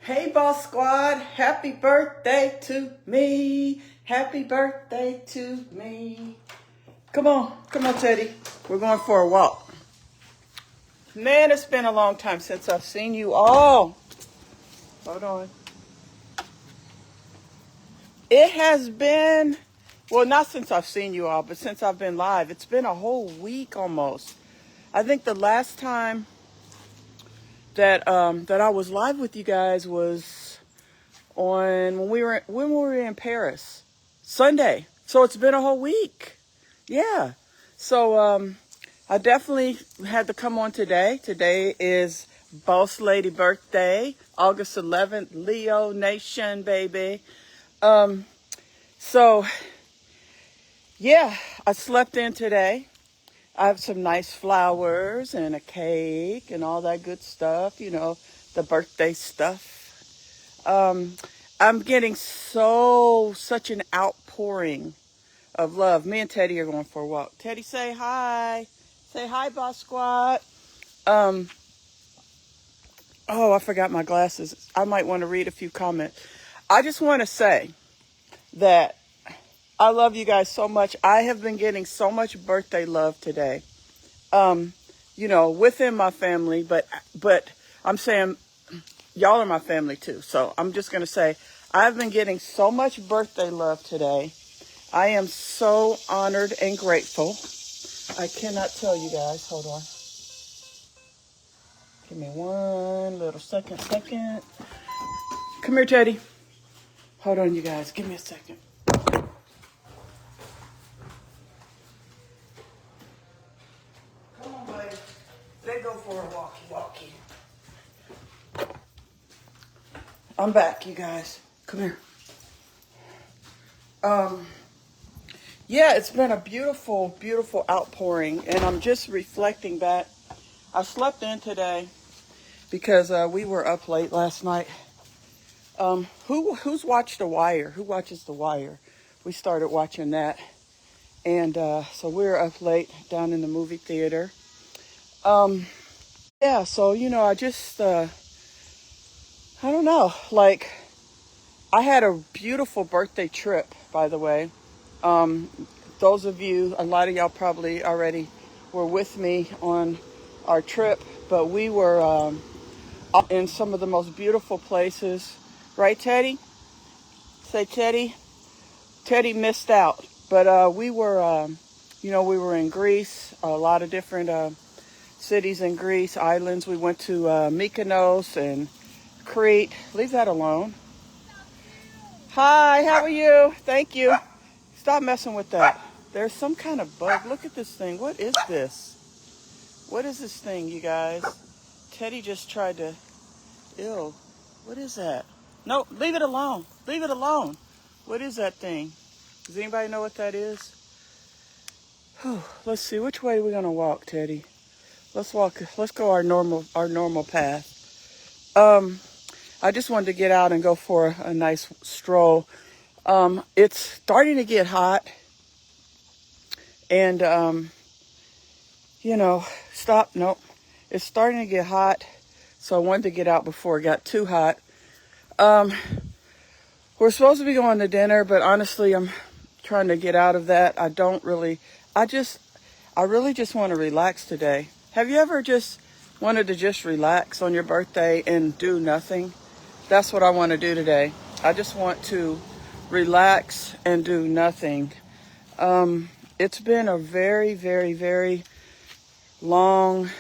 Hey, Boss Squad, happy birthday to me. Happy birthday to me. Come on, Teddy. We're going for a walk. Man, it's been a long time since I've seen you all. Hold on. It has been, well, not since I've seen you all, but since I've been live. It's been a whole week almost. I think the last time that I was live with you guys was on when we were in Paris, Sunday. So it's been a whole week. Yeah. So I definitely had to come on today. Today is Boss Lady birthday, August 11th, Leo Nation, baby. So yeah, I slept in today. I have some nice flowers and a cake and all that good stuff, the birthday stuff. I'm getting such an outpouring of love. Me and Teddy are going for a walk. Teddy, say hi. Say hi, Boss Squad. Oh, I forgot my glasses. I might want to read a few comments. I just want to say that I love you guys so much. I have been getting so much birthday love today. Within my family, but I'm saying y'all are my family too. So I'm just going to say I've been getting so much birthday love today. I am so honored and grateful. I cannot tell you guys. Hold on. Give me one little second. Come here, Teddy. Hold on, you guys. Give me a second. Come on, buddy. Let's go for a walkie. I'm back, you guys. Come here. Yeah, it's been a beautiful, beautiful outpouring, and I'm just reflecting back. I slept in today because we were up late last night. Who's watched The Wire? Who watches The Wire? We started watching that, and so we were up late down in the movie theater. Yeah, so I just I don't know, like I had a beautiful birthday trip, by the way. Those of you, a lot of y'all probably already were with me on our trip, but we were in some of the most beautiful places. Right, Teddy? Say, Teddy. Teddy missed out, but we were, we were in Greece, a lot of different cities in Greece, islands. We went to Mykonos and Crete. Leave that alone. Hi, how are you? Thank you. Stop messing with that. There's some kind of bug. Look at this thing. What is this? What is this thing, you guys? Teddy just tried to... Ew. What is that? No, leave it alone. Leave it alone. What is that thing? Does anybody know what that is? Whew. Let's see. Which way are we going to walk, Teddy? Let's walk. Let's go our normal path. I just wanted to get out and go for a nice stroll. It's starting to get hot. And, stop. Nope. It's starting to get hot. So I wanted to get out before it got too hot. We're supposed to be going to dinner, but honestly, I'm trying to get out of that. I really just want to relax today. Have you ever just wanted to just relax on your birthday and do nothing? That's what I want to do today. I just want to relax and do nothing. It's been a very, very, very long,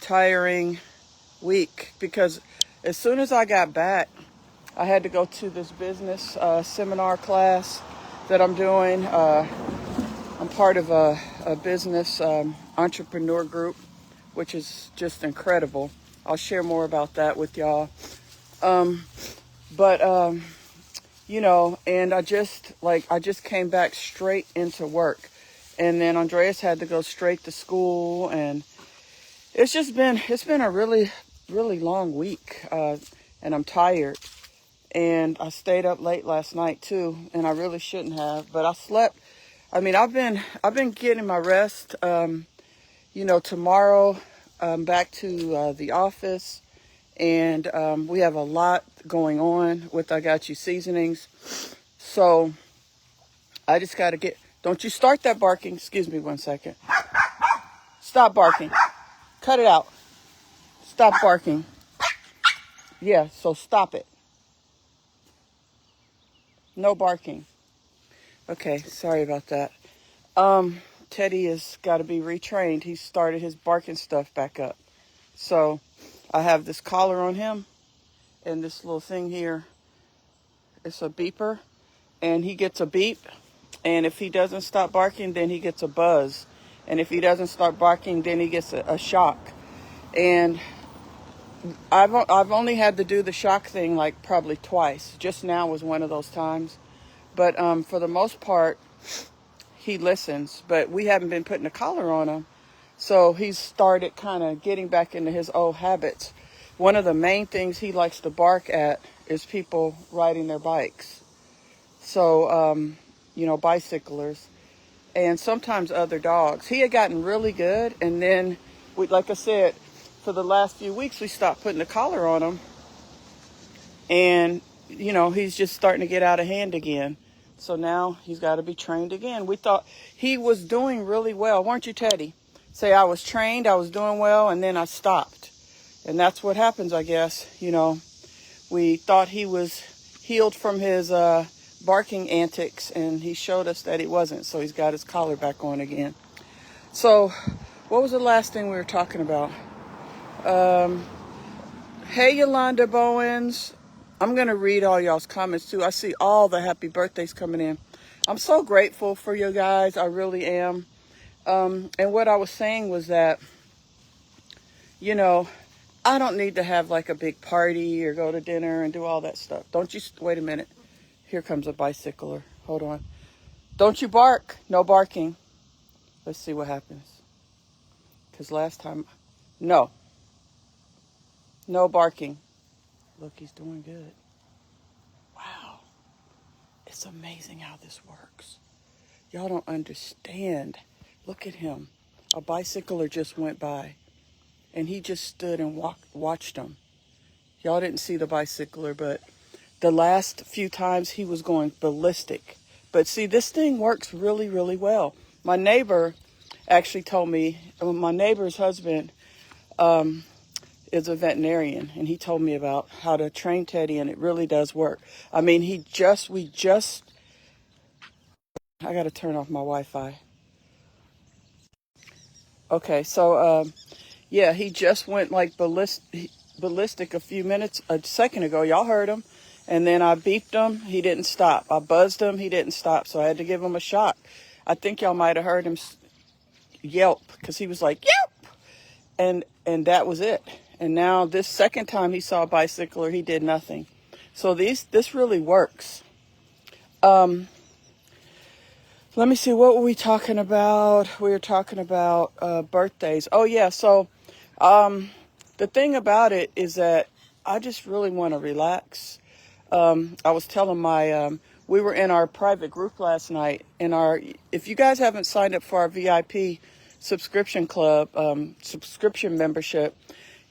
tiring week because as soon as I got back, I had to go to this business seminar class that I'm doing. I'm part of a business entrepreneur group, which is just incredible. I'll share more about that with y'all. And I just came back straight into work. And then Andreas had to go straight to school. And it's been a really, really long week. And I'm tired. And I stayed up late last night too. And I really shouldn't have, but I slept. I mean, I've been getting my rest. Tomorrow I'm back to the office. And we have a lot going on with I Got You seasonings. So I just got to get, don't you start that barking. Excuse me 1 second. Stop barking. Cut it out. Stop barking. Yeah, so stop it. No barking. Okay, sorry about that. Teddy has got to be retrained. He started his barking stuff back up. So I have this collar on him and this little thing here. It's a beeper, and he gets a beep. And if he doesn't stop barking, then he gets a buzz. And if he doesn't start barking, then he gets a shock. And I've only had to do the shock thing like probably twice. Just now was one of those times. But for the most part, he listens. But we haven't been putting a collar on him. So he's started kind of getting back into his old habits. One of the main things he likes to bark at is people riding their bikes. So, bicyclers. And sometimes other dogs. He had gotten really good. And then, like I said, for the last few weeks, we stopped putting a collar on him. And, he's just starting to get out of hand again. So now he's got to be trained again. We thought he was doing really well. Weren't you, Teddy? Say, I was trained, I was doing well, and then I stopped. And that's what happens, I guess. We thought he was healed from his barking antics, and he showed us that he wasn't. So he's got his collar back on again. So what was the last thing we were talking about? Hey, Yolanda Bowens. I'm going to read all y'all's comments, too. I see all the happy birthdays coming in. I'm so grateful for you guys. I really am. And what I was saying was that, I don't need to have like a big party or go to dinner and do all that stuff. Don't you, wait a minute. Here comes a bicycler. Hold on. Don't you bark. No barking. Let's see what happens. Because last time, no barking. Look, he's doing good. Wow. It's amazing how this works. Y'all don't understand. Look at him. A bicycler just went by, and he just stood and watched him. Y'all didn't see the bicycler, but the last few times he was going ballistic. But see, this thing works really, really well. My neighbor actually told me, my neighbor's husband is a veterinarian, and he told me about how to train Teddy, and it really does work. I mean, I got to turn off my Wi-Fi. Okay, so, he just went like ballistic a second ago. Y'all heard him. And then I beeped him. He didn't stop. I buzzed him. He didn't stop. So I had to give him a shot. I think y'all might have heard him yelp because he was like, yelp. And that was it. And now this second time he saw a bicycler, he did nothing. So this really works. Let me see, what were we talking about? We were talking about birthdays. Oh, yeah. So the thing about it is that I just really want to relax. I was telling we were in our private group last night. If you guys haven't signed up for our VIP subscription club, subscription membership,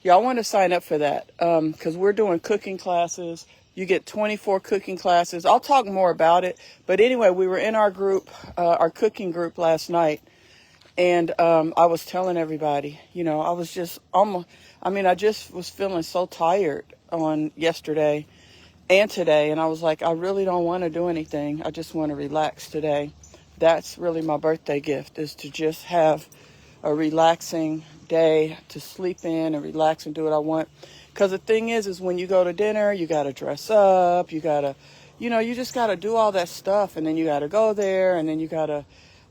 y'all want to sign up for that because we're doing cooking classes. You get 24 cooking classes. I'll talk more about it. But anyway, we were in our group, our cooking group last night. And I was telling everybody, I was just I just was feeling so tired on yesterday and today. And I was like, I really don't want to do anything. I just want to relax today. That's really my birthday gift, is to just have a relaxing day to sleep in and relax and do what I want. Because the thing is when you go to dinner, you got to dress up, you got to, you just got to do all that stuff. And then you got to go there, and then you got to,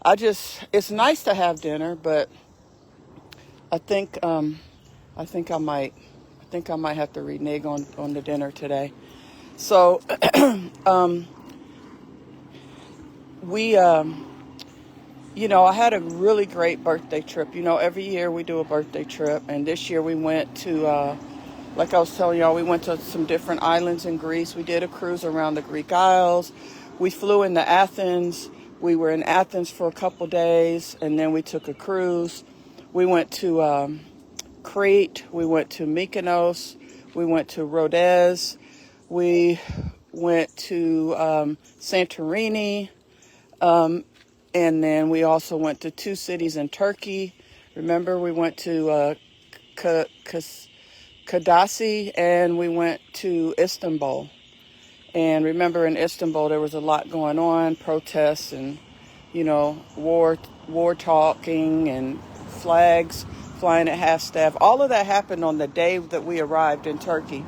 it's nice to have dinner, but I think I might have to renege on the dinner today. So, I had a really great birthday trip. Every year we do a birthday trip, and this year we went to, like I was telling y'all, we went to some different islands in Greece. We did a cruise around the Greek Isles. We flew into Athens. We were in Athens for a couple days, and then we took a cruise. We went to Crete. We went to Mykonos. We went to Rodez. We went to Santorini. And then we also went to 2 cities in Turkey. Remember, we went to Kadasi, and we went to Istanbul. And remember, in Istanbul, there was a lot going on, protests and, war talking and flags flying at half-staff. All of that happened on the day that we arrived in Turkey.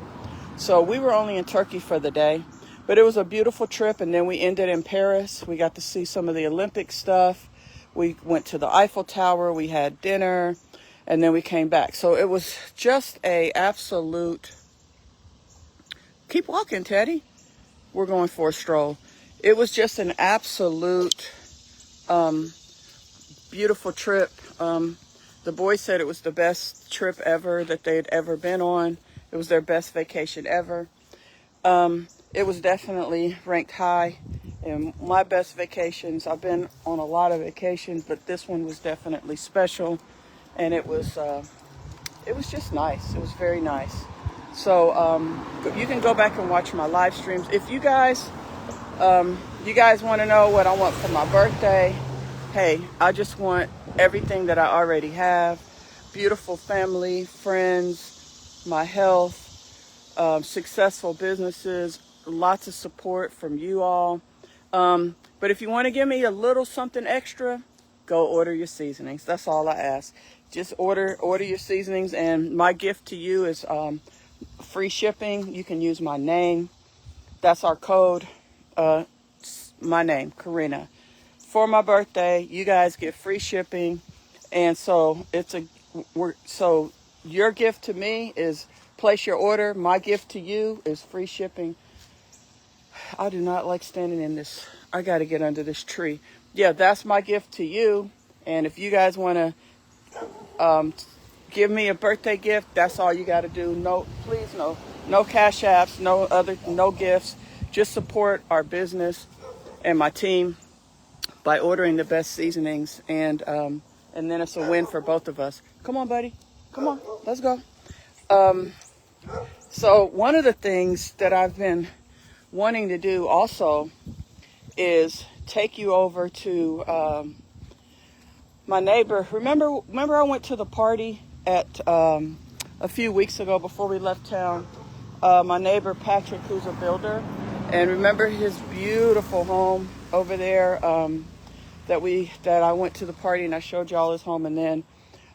So we were only in Turkey for the day. But it was a beautiful trip, and then we ended in Paris. We got to see some of the Olympic stuff. We went to the Eiffel Tower. We had dinner, and then we came back. So it was just a absolute... Keep walking, Teddy. We're going for a stroll. It was just an absolute beautiful trip. The boys said it was the best trip ever that they had ever been on. It was their best vacation ever. It was definitely ranked high in my best vacations. I've been on a lot of vacations, but this one was definitely special, and it was just nice. It was very nice. So you can go back and watch my live streams. If you guys want to know what I want for my birthday, hey, I just want everything that I already have: beautiful family, friends, my health, successful businesses, lots of support from you all. But if you want to give me a little something extra, go order your seasonings. That's all I ask. Just order your seasonings, and my gift to you is free shipping. You can use my name. That's our code. My name, Karina. For my birthday, you guys get free shipping, and so so your gift to me is place your order. My gift to you is free shipping. I do not like standing in this. I got to get under this tree. Yeah, that's my gift to you. And if you guys want to give me a birthday gift, that's all you got to do. No, please, no cash apps, no gifts. Just support our business and my team by ordering the best seasonings, and then it's a win for both of us. Come on, buddy. Come on, let's go. So one of the things that I've been wanting to do also is take you over to my neighbor. Remember I went to the party at a few weeks ago before we left town. My neighbor Patrick, who's a builder, and remember his beautiful home over there that I went to the party and I showed y'all his home, and then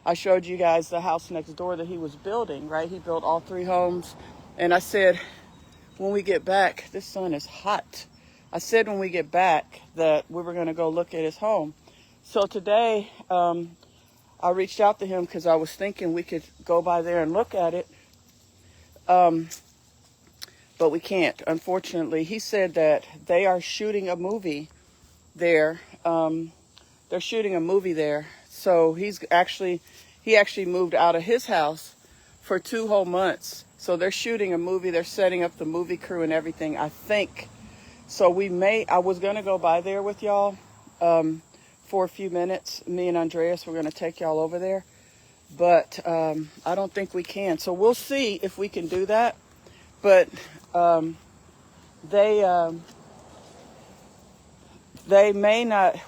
I showed you guys the house next door that he was building, right? He built all 3 homes. And I said, when we get back, this sun is hot. I said when we get back that we were going to go look at his home. So today, I reached out to him because I was thinking we could go by there and look at it. But we can't, unfortunately. He said that they are shooting a movie there. They're shooting a movie there. So he actually moved out of his house for 2 whole months. So they're shooting a movie. They're setting up the movie crew and everything, I think. So I was going to go by there with y'all for a few minutes. Me and Andreas were going to take y'all over there. But I don't think we can. So we'll see if we can do that. But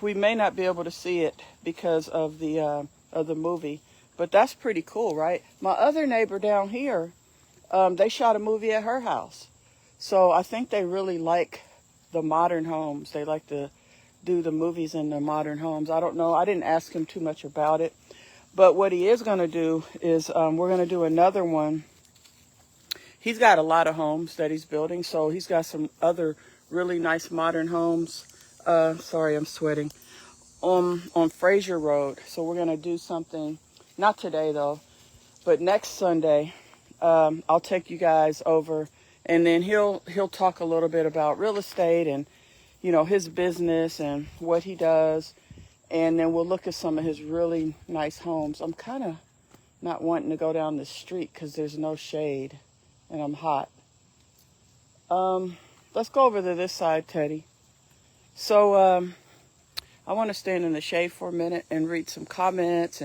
we may not be able to see it because of the movie. But that's pretty cool, right? My other neighbor down here, they shot a movie at her house. So I think they really like the modern homes. They like to do the movies in the modern homes. I don't know. I didn't ask him too much about it. But what he is going to do is we're going to do another one. He's got a lot of homes that he's building. So he's got some other really nice modern homes. Sorry, I'm sweating. On Fraser Road. So we're going to do something, not today though, but next Sunday. I'll take you guys over, and then he'll talk a little bit about real estate and, his business and what he does. And then we'll look at some of his really nice homes. I'm kind of not wanting to go down the street because there's no shade and I'm hot. Let's go over to this side, Teddy. So I want to stand in the shade for a minute and read some comments.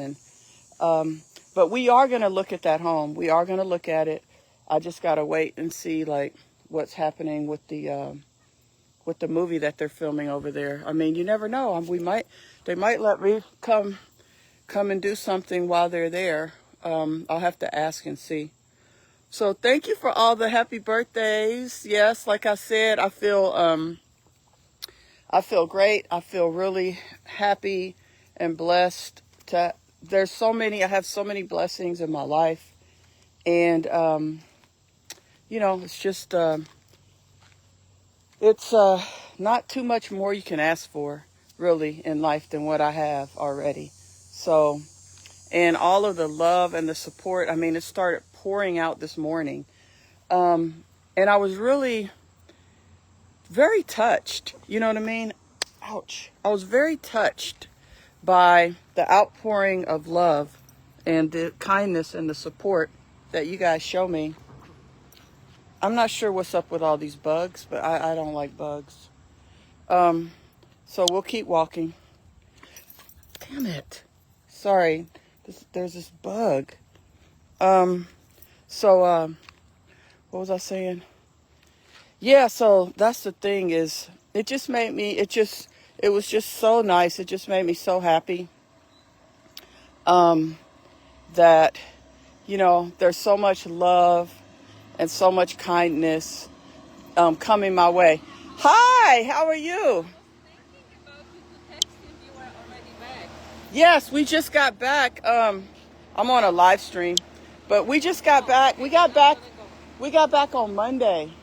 But we are going to look at that home. We are going to look at it. I just gotta wait and see like what's happening with the movie that they're filming over there. I mean, you never know. They might let me come and do something while they're there. I'll have to ask and see. So thank you for all the happy birthdays. Yes, like I said, I feel great. I feel really happy and blessed to, I have so many blessings in my life. And, it's just, it's not too much more you can ask for, really, in life than what I have already. So, and all of the love and the support, I mean, it started pouring out this morning. And I was really very touched. You know what I mean? Ouch. I was very touched by the outpouring of love and the kindness and the support that you guys show me. I'm not sure what's up with all these bugs, but I don't like bugs. So we'll keep walking. Damn it. Sorry. There's this bug. What was I saying? Yeah, so that's the thing is, it was just so nice. It just made me so happy. That, there's so much love and so much kindness, coming my way. Hi, how are you? Yes, we just got back. I'm on a live stream, but we just got back. We got back on Monday.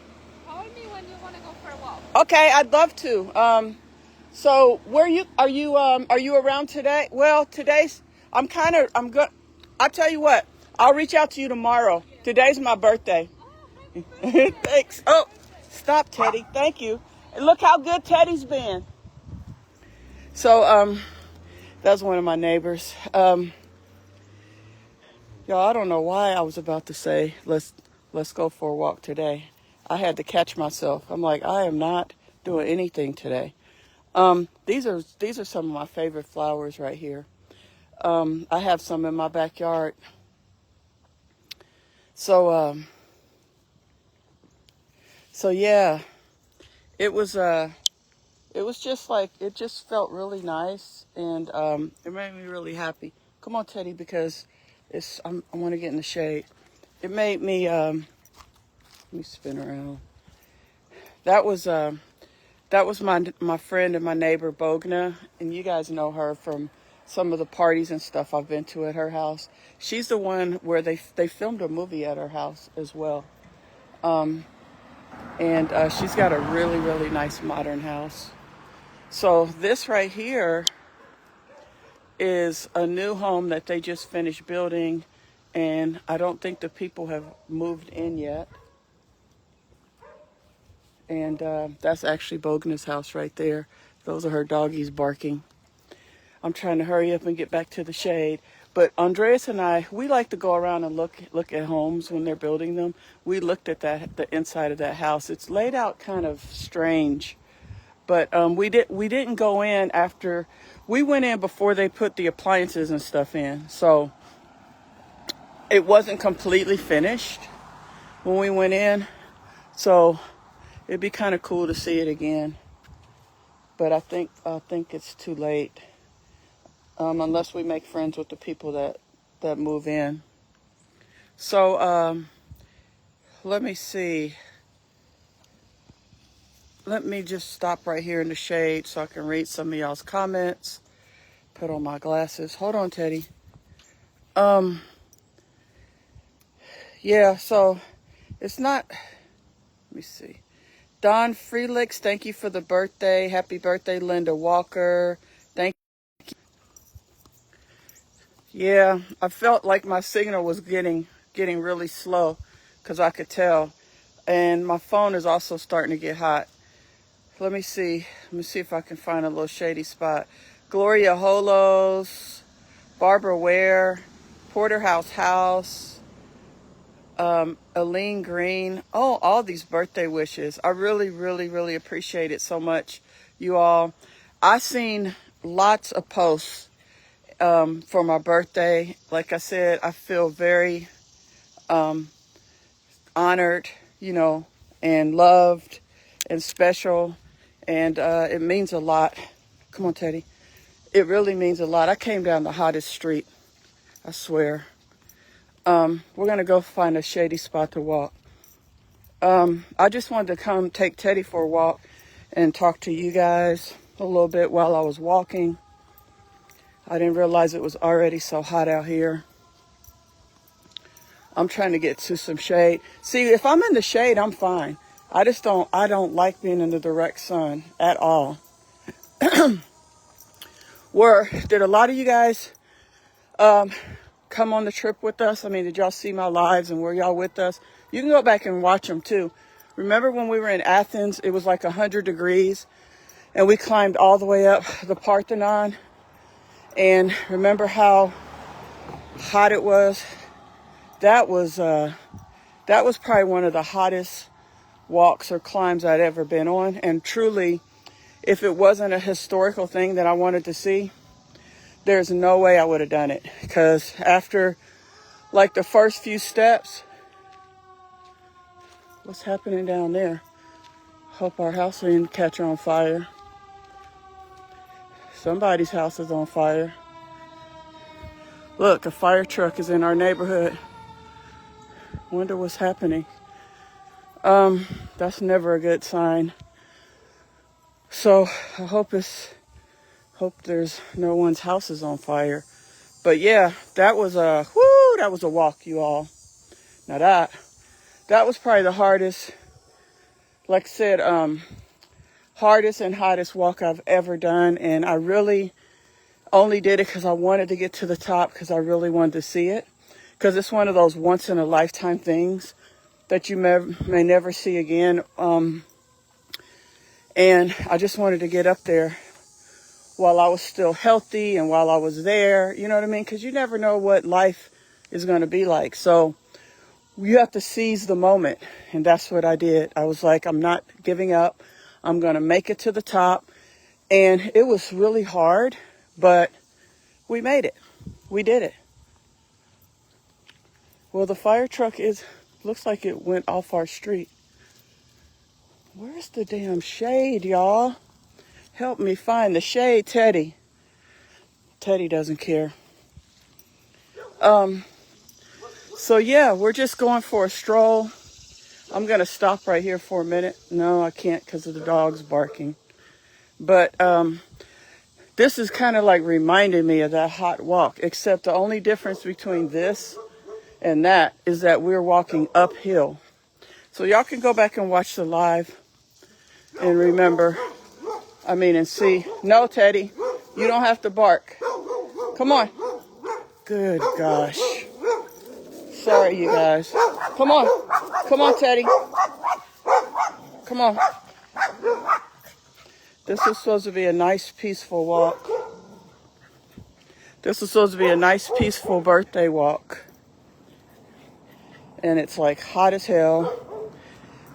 Call me when you want to go for a walk. Okay, I'd love to. So are you around today? Well, I'm good. I'll tell you what, I'll reach out to you tomorrow. Today's my birthday. Thanks. Oh, stop, Teddy. Thank you. And look how good Teddy's been. So, that's one of my neighbors. Y'all, I don't know why I was about to say, let's go for a walk today. I had to catch myself. I'm like, I am not doing anything today. These are some of my favorite flowers right here. I have some in my backyard. So yeah, it was it just felt really nice, and it made me really happy. Come on, Teddy, because I want to get in the shade. It made me let me spin around. That was my friend and my neighbor Bogna, and you guys know her from some of the parties and stuff I've been to at her house. She's the one where they filmed a movie at her house as well. And she's got a really, really nice modern house. So this right here is a new home that they just finished building, and I don't think the people have moved in yet. And that's actually Bogna's house right there. Those are her doggies barking. I'm trying to hurry up and get back to the shade. But Andreas and I, we like to go around and look at homes when they're building them. We looked at the inside of that house. It's laid out kind of strange. But we didn't go in after. We went in before they put the appliances and stuff in. So it wasn't completely finished when we went in. So it'd be kind of cool to see it again. But I think it's too late. Unless we make friends with the people that move in. So let me see. Let me just stop right here in the shade so I can read some of y'all's comments. Put on my glasses. Hold on, Teddy. Yeah, so it's not, let me see. Don Freelix, thank you for the birthday. Happy birthday, Linda Walker. Thank you. Yeah, I felt like my signal was getting really slow because I could tell. And my phone is also starting to get hot. Let me see if I can find a little shady spot. Gloria Holos, Barbara Ware, Porterhouse House, Aline Green. Oh, all these birthday wishes. I really, really, really appreciate it so much, you all. I seen lots of posts for my birthday. Like I said, I feel very, I'm honored, and loved and special. And it means a lot. Come on, Teddy. It really means a lot. I came down the hottest street, I swear. We're going to go find a shady spot to walk. I just wanted to come take Teddy for a walk and talk to you guys a little bit while I was walking. I didn't realize it was already so hot out here. I'm trying to get to some shade. See, if I'm in the shade, I'm fine. I don't like being in the direct sun at all. Did a lot of you guys come on the trip with us? I mean, did y'all see my lives and were y'all with us? You can go back and watch them too. Remember when we were in Athens, it was like 100 degrees and we climbed all the way up the Parthenon. And remember how hot it was? That was probably one of the hottest walks or climbs I'd ever been on. And truly, if it wasn't a historical thing that I wanted to see, there's no way I would have done it. Because after like the first few steps, what's happening down there? Hope our house didn't catch on fire. Somebody's house is on fire. Look, a fire truck is in our neighborhood. Wonder what's happening. That's never a good sign. So I hope there's no one's house is on fire. But yeah, that was a walk, you all. Now that was probably the hardest, like I said, hardest and hottest walk I've ever done. And I really only did it because I wanted to get to the top, because I really wanted to see it. Because it's one of those once in a lifetime things that you may never see again. And I just wanted to get up there while I was still healthy and while I was there. You know what I mean? Because you never know what life is going to be like. So you have to seize the moment. And that's what I did. I was like, I'm not giving up. I'm going to make it to the top. And it was really hard, but we made it. We did it. Well, the fire truck looks like it went off our street. Where's the damn shade, y'all? Help me find the shade, Teddy. Teddy doesn't care. So yeah, we're just going for a stroll. I'm going to stop right here for a minute. No, I can't because of the dogs barking. But this is kind of like reminding me of that hot walk, except the only difference between this and that is that we're walking uphill. So y'all can go back and watch the live and remember, and see. No, Teddy, you don't have to bark. Come on. Good gosh. Sorry, you guys. Come on. Come on, Teddy. Come on. This is supposed to be a nice, peaceful walk. This is supposed to be a nice, peaceful birthday walk. And it's like hot as hell.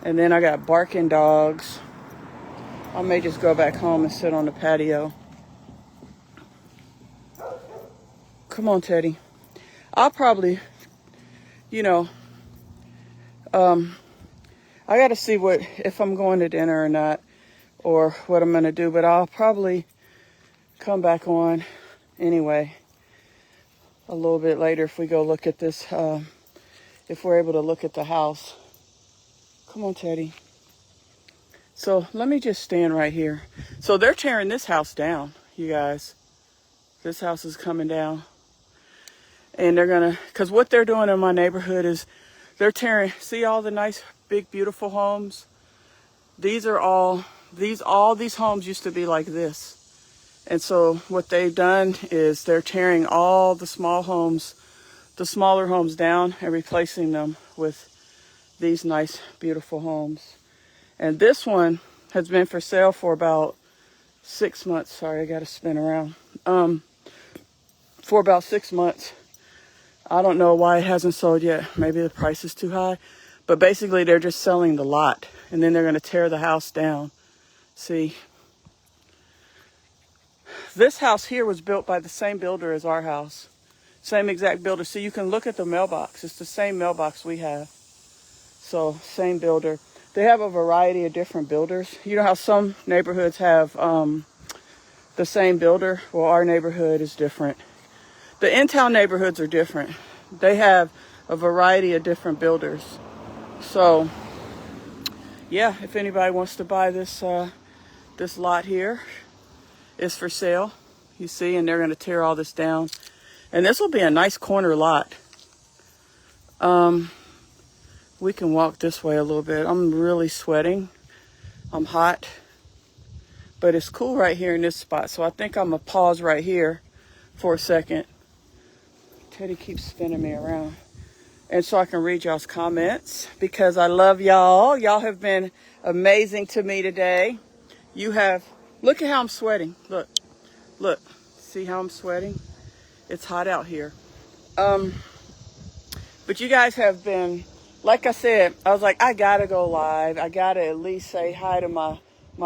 And then I got barking dogs. I may just go back home and sit on the patio. Come on, Teddy. I'll probably, I got to see if I'm going to dinner or not, or what I'm going to do. But I'll probably come back on anyway a little bit later if we go look at this, if we're able to look at the house. Come on, Teddy. So let me just stand right here. So they're tearing this house down, you guys. This house is coming down. And because what they're doing in my neighborhood is they're tearing, see all the nice, big, beautiful homes? All these homes used to be like this. And so what they've done is they're tearing all the smaller homes down and replacing them with these nice, beautiful homes. And this one has been for sale for about 6 months. Sorry, I got to spin around. For about 6 months. I don't know why it hasn't sold yet. Maybe the price is too high. But basically, they're just selling the lot. And then they're going to tear the house down. See? This house here was built by the same builder as our house. Same exact builder. So you can look at the mailbox. It's the same mailbox we have. So same builder. They have a variety of different builders. You know how some neighborhoods have the same builder? Well, our neighborhood is different. The in-town neighborhoods are different. They have a variety of different builders. So yeah, if anybody wants to buy this this lot here, it's for sale. You see, and they're going to tear all this down. And this will be a nice corner lot. We can walk this way a little bit. I'm really sweating. I'm hot. But it's cool right here in this spot. So I think I'm going to pause right here for a second. Teddy keeps spinning me around. And so I can read y'all's comments because I love y'all. Y'all have been amazing to me today. You have, look at how I'm sweating. Look, look, see how I'm sweating? It's hot out here. But you guys have been, like I said, I was like, I gotta go live. I gotta at least say hi to my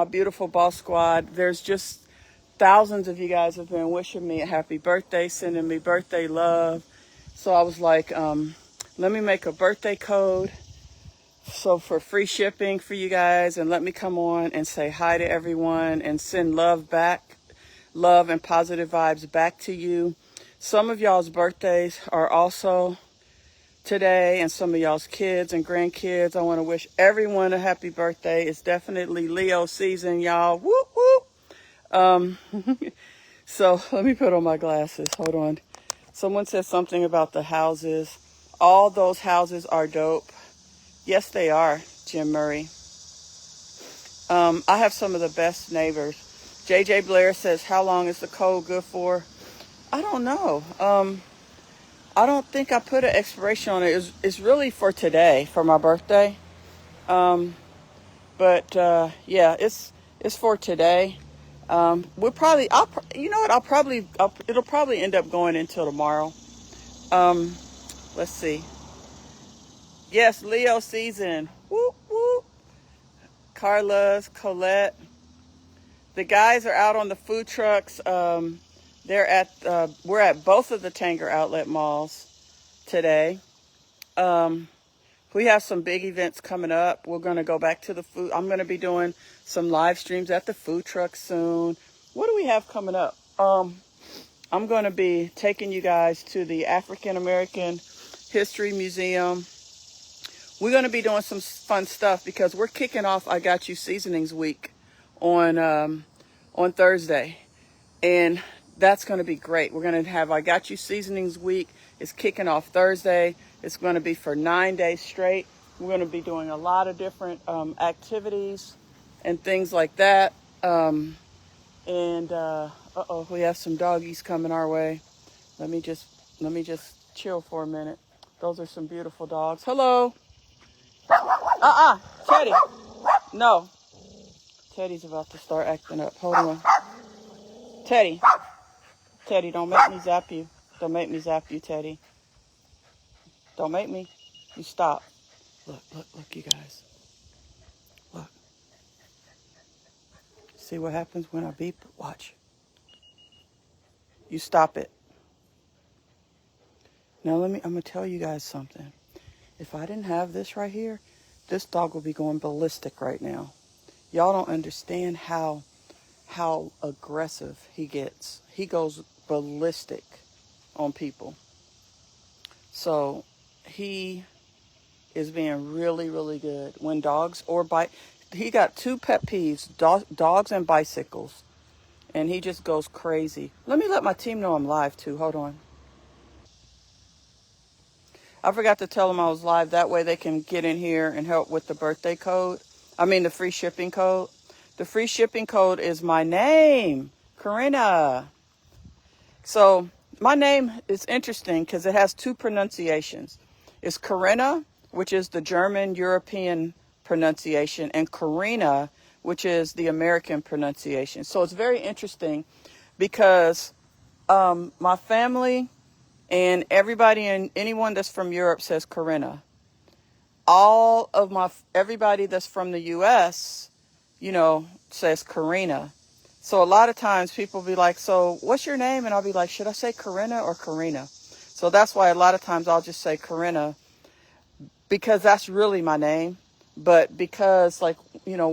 beautiful boss squad. There's just thousands of you guys have been wishing me a happy birthday, sending me birthday love. So I was like, let me make a birthday code. So for free shipping for you guys, and let me come on and say hi to everyone and send love back, love and positive vibes back to you. Some of y'all's birthdays are also today, and some of y'all's kids and grandkids. I want to wish everyone a happy birthday. It's definitely Leo season, y'all. Whoop, whoop. So let me put on my glasses. Hold on. Someone said something about the houses. All those houses are dope. Yes, they are, Jim Murray. I have some of the best neighbors. JJ Blair says, how long is the code good for? I don't know. I don't think I put an expiration on it. It's really for today, for my birthday. Yeah, it's for today. We'll probably, you know what? It'll probably end up going until tomorrow. Let's see. Yes, Leo season. Whoop, whoop. Carla's, Colette. The guys are out on the food trucks. We're at both of the Tanger outlet malls today. We have some big events coming up. We're going to go back to the food. I'm going to be doing some live streams at the food truck soon. What do we have coming up? I'm going to be taking you guys to the African American History Museum. We're going to be doing some fun stuff because we're kicking off I Got You Seasonings Week on Thursday. And that's going to be great. We're going to have I Got You Seasonings Week. It's kicking off Thursday. It's going to be for 9 days straight. We're going to be doing a lot of different activities and things like that. We have some doggies coming our way. Let me just chill for a minute. Those are some beautiful dogs. Hello. Teddy. No. Teddy's about to start acting up. Hold on. Teddy, don't make me zap you. Don't make me zap you, Teddy. Don't make me. You stop. Look, you guys. Look. See what happens when I beep? Watch. You stop it. Now I'm going to tell you guys something. If I didn't have this right here, this dog will be going ballistic right now. Y'all don't understand how aggressive he gets. He goes ballistic on people. So he is being really, really good. When dogs or bike, he got 2 pet peeves, dogs and bicycles. And he just goes crazy. Let me let my team know I'm live too. Hold on. I forgot to tell them I was live. That way they can get in here and help with the birthday code. The free shipping code. The free shipping code is my name, Corinna. So my name is interesting because it has 2 pronunciations. It's Corinna, which is the German European pronunciation, and Karina, which is the American pronunciation. So it's very interesting because my family and everybody and anyone that's from Europe says Corinna. Everybody that's from the U.S., says Karina. So a lot of times people be like, so what's your name? And I'll be like, should I say Corinna or Karina? So that's why a lot of times I'll just say Corinna. because that's really my name. But because, like, you know,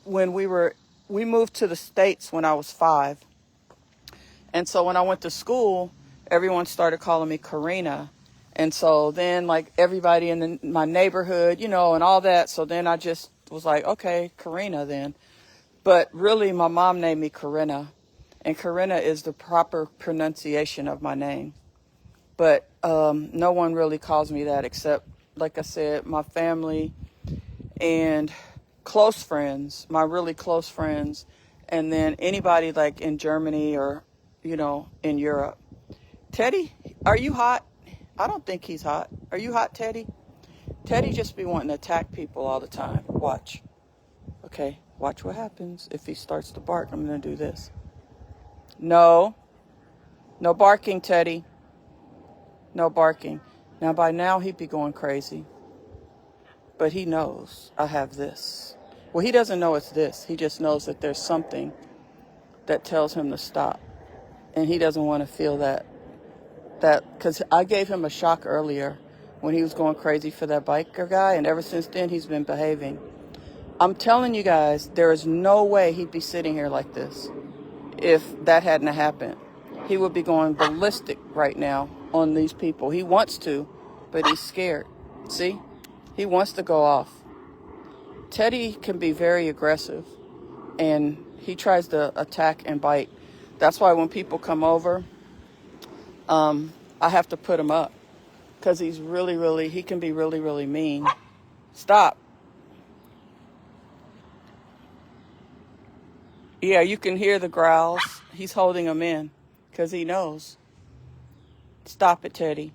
when we moved to the States when I was 5. And so when I went to school, everyone started calling me Karina. And so then, like, everybody in my neighborhood, you know, and all that. So then I just was like, okay, Karina then. But really, my mom named me Corinna. And Corinna is the proper pronunciation of my name. But no one really calls me that except, like I said, my family and close friends, my really close friends. And then anybody like in Germany or, you know, in Europe. Teddy, are you hot? I don't think he's hot. Are you hot, Teddy? Teddy just be wanting to attack people all the time. Watch. Okay, watch what happens. If he starts to bark, I'm going to do this. No. No barking, Teddy. No barking. Now, by now, he'd be going crazy. But he knows I have this. Well, he doesn't know it's this. He just knows that there's something that tells him to stop. And he doesn't want to feel that, because I gave him a shock earlier when he was going crazy for that biker guy. And ever since then, he's been behaving. I'm telling you guys, there is no way he'd be sitting here like this if that hadn't happened. He would be going ballistic right now on these people. He wants to, but he's scared. See? He wants to go off. Teddy can be very aggressive, and he tries to attack and bite. That's why when people come over, I have to put him up, because he can be really, really mean. Stop. Yeah, you can hear the growls. He's holding them in because he knows. Stop it, Teddy.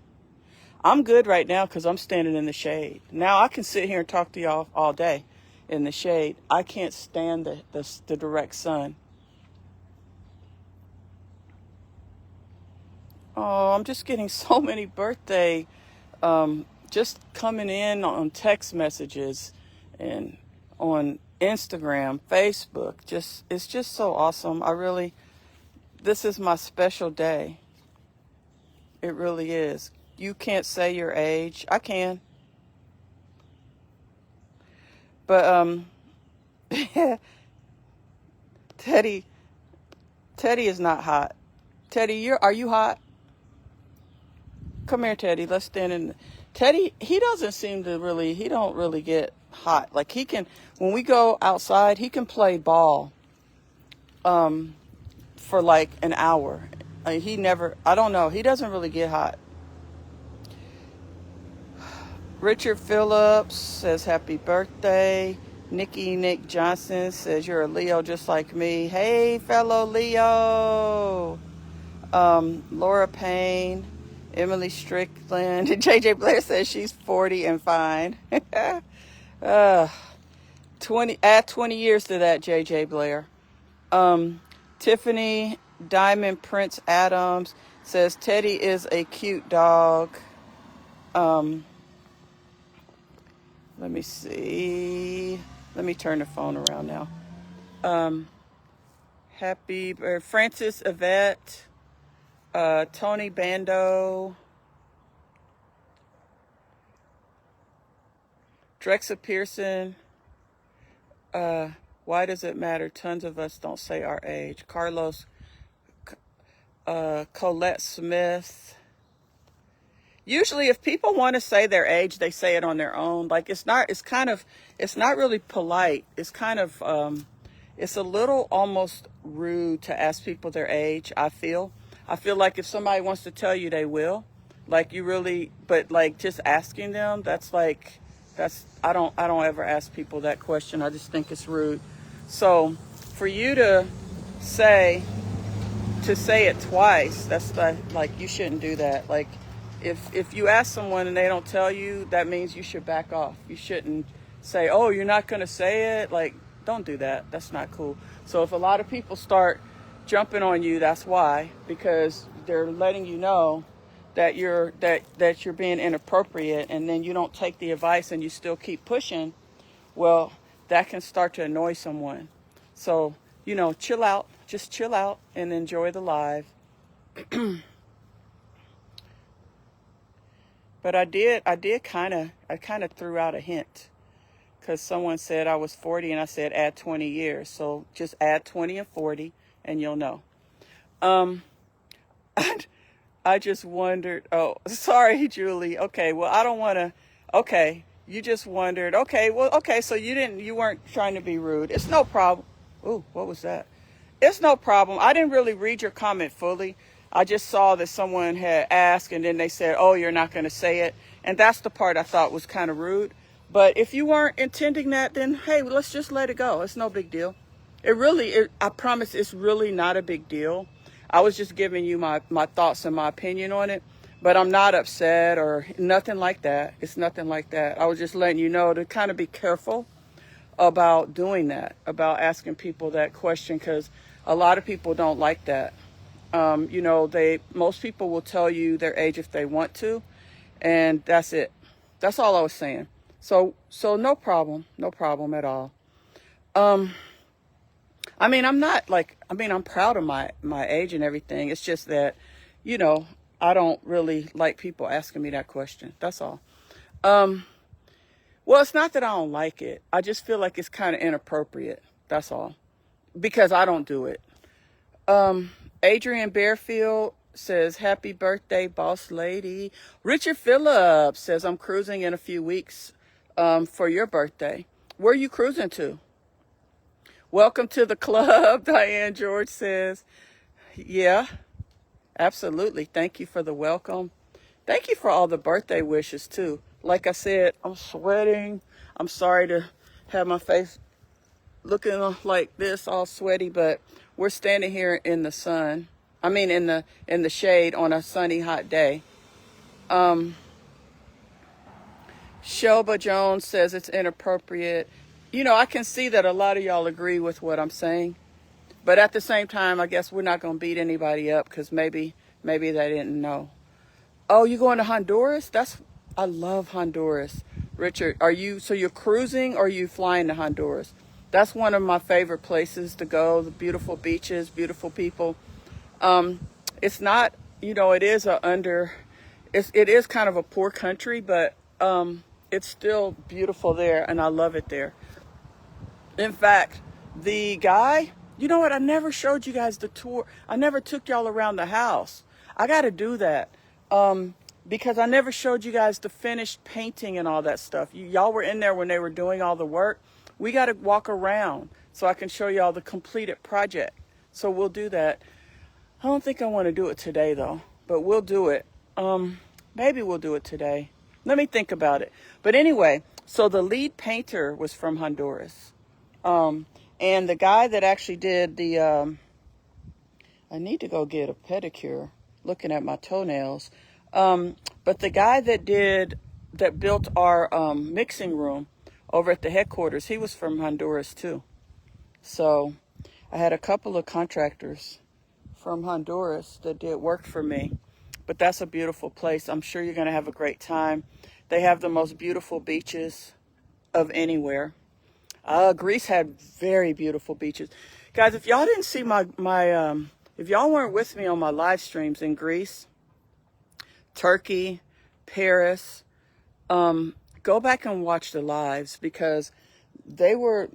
I'm good right now because I'm standing in the shade. Now I can sit here and talk to y'all all day in the shade. I can't stand the direct sun. Oh, I'm just getting so many birthday just coming in on text messages and on Instagram, Facebook. It's just so awesome. This is my special day. It really is. You can't say your age. I can. But Teddy is not hot. Teddy, are you hot? Come here, Teddy. Let's stand in. Teddy, he don't really get hot. Like when we go outside, he can play ball for like an hour. I don't know. He doesn't really get hot. Richard Phillips says happy birthday. Nick Johnson says you're a Leo just like me. Hey, fellow Leo. Laura Payne. Emily Strickland. JJ Blair says she's 40 and fine. 20 years to that, JJ Blair. Tiffany Diamond Prince Adams says Teddy is a cute dog. Let me see. Let me turn the phone around now. Francis Yvette. Tony Bando, Drexa Pearson, why does it matter? Tons of us don't say our age. Carlos, Colette Smith. Usually if people want to say their age, they say it on their own. Like it's not really polite. It's kind of, it's a little almost rude to ask people their age, I feel like if somebody wants to tell you, they will. Like but like just asking them, I don't ever ask people that question. I just think it's rude. So for you to say it twice, that's like you shouldn't do that. Like if you ask someone and they don't tell you, that means you should back off. You shouldn't say, oh, you're not going to say it. Like, don't do that. That's not cool. So if a lot of people start jumping on you, that's why, because they're letting you know that you're being inappropriate, and then you don't take the advice and you still keep pushing. Well, that can start to annoy someone. So, chill out, just chill out and enjoy the live. But I did kind of I kind of threw out a hint because someone said I was 40 and I said add 20 years. So just add 20 and 40 and you'll know. Um, I just wondered. Oh, sorry, Julie. Okay, well, I don't want to. Okay, you just wondered. Okay, well, okay, so you weren't trying to be rude. It's no problem. Ooh, what was that? It's no problem. I didn't really read your comment fully. I just saw that someone had asked and then they said, oh, you're not going to say it. And that's the part I thought was kind of rude. But if you weren't intending that, then hey, let's just let it go. It's no big deal. I promise it's really not a big deal. I was just giving you my thoughts and my opinion on it, but I'm not upset or nothing like that. It's nothing like that. I was just letting you know to kind of be careful about doing that, about asking people that question, because a lot of people don't like that. Most people will tell you their age if they want to, and that's it. That's all I was saying. So no problem at all. I'm proud of my age and everything. It's just that, I don't really like people asking me that question. That's all. Well, it's not that I don't like it. I just feel like it's kind of inappropriate. That's all. Because I don't do it. Adrian Bearfield says, happy birthday, boss lady. Richard Phillips says, I'm cruising in a few weeks for your birthday. Where are you cruising to? Welcome to the club, Diane George says. Yeah, absolutely. Thank you for the welcome. Thank you for all the birthday wishes, too. Like I said, I'm sweating. I'm sorry to have my face looking like this, all sweaty, but we're standing here in the sun. I mean, in the shade on a sunny, hot day. Shelba Jones says it's inappropriate. I can see that a lot of y'all agree with what I'm saying. But at the same time, I guess we're not going to beat anybody up because maybe they didn't know. Oh, you going to Honduras? I love Honduras. Richard, you're cruising or are you flying to Honduras? That's one of my favorite places to go. The beautiful beaches, beautiful people. It's not, it is kind of a poor country, but it's still beautiful there and I love it there. In fact, the guy, you know what? I never showed you guys the tour. I never took y'all around the house. I got to do that because I never showed you guys the finished painting and all that stuff. Y'all were in there when they were doing all the work. We got to walk around so I can show y'all the completed project. So we'll do that. I don't think I want to do it today, though, but we'll do it. Maybe we'll do it today. Let me think about it. But anyway, so the lead painter was from Honduras. And the guy that actually did I need to go get a pedicure looking at my toenails. But the guy that built our mixing room over at the headquarters, he was from Honduras too. So I had a couple of contractors from Honduras that did work for me. But that's a beautiful place. I'm sure you're going to have a great time. They have the most beautiful beaches of anywhere. Greece had very beautiful beaches. Guys, if y'all didn't see if y'all weren't with me on my live streams in Greece, Turkey, Paris, go back and watch the lives because they were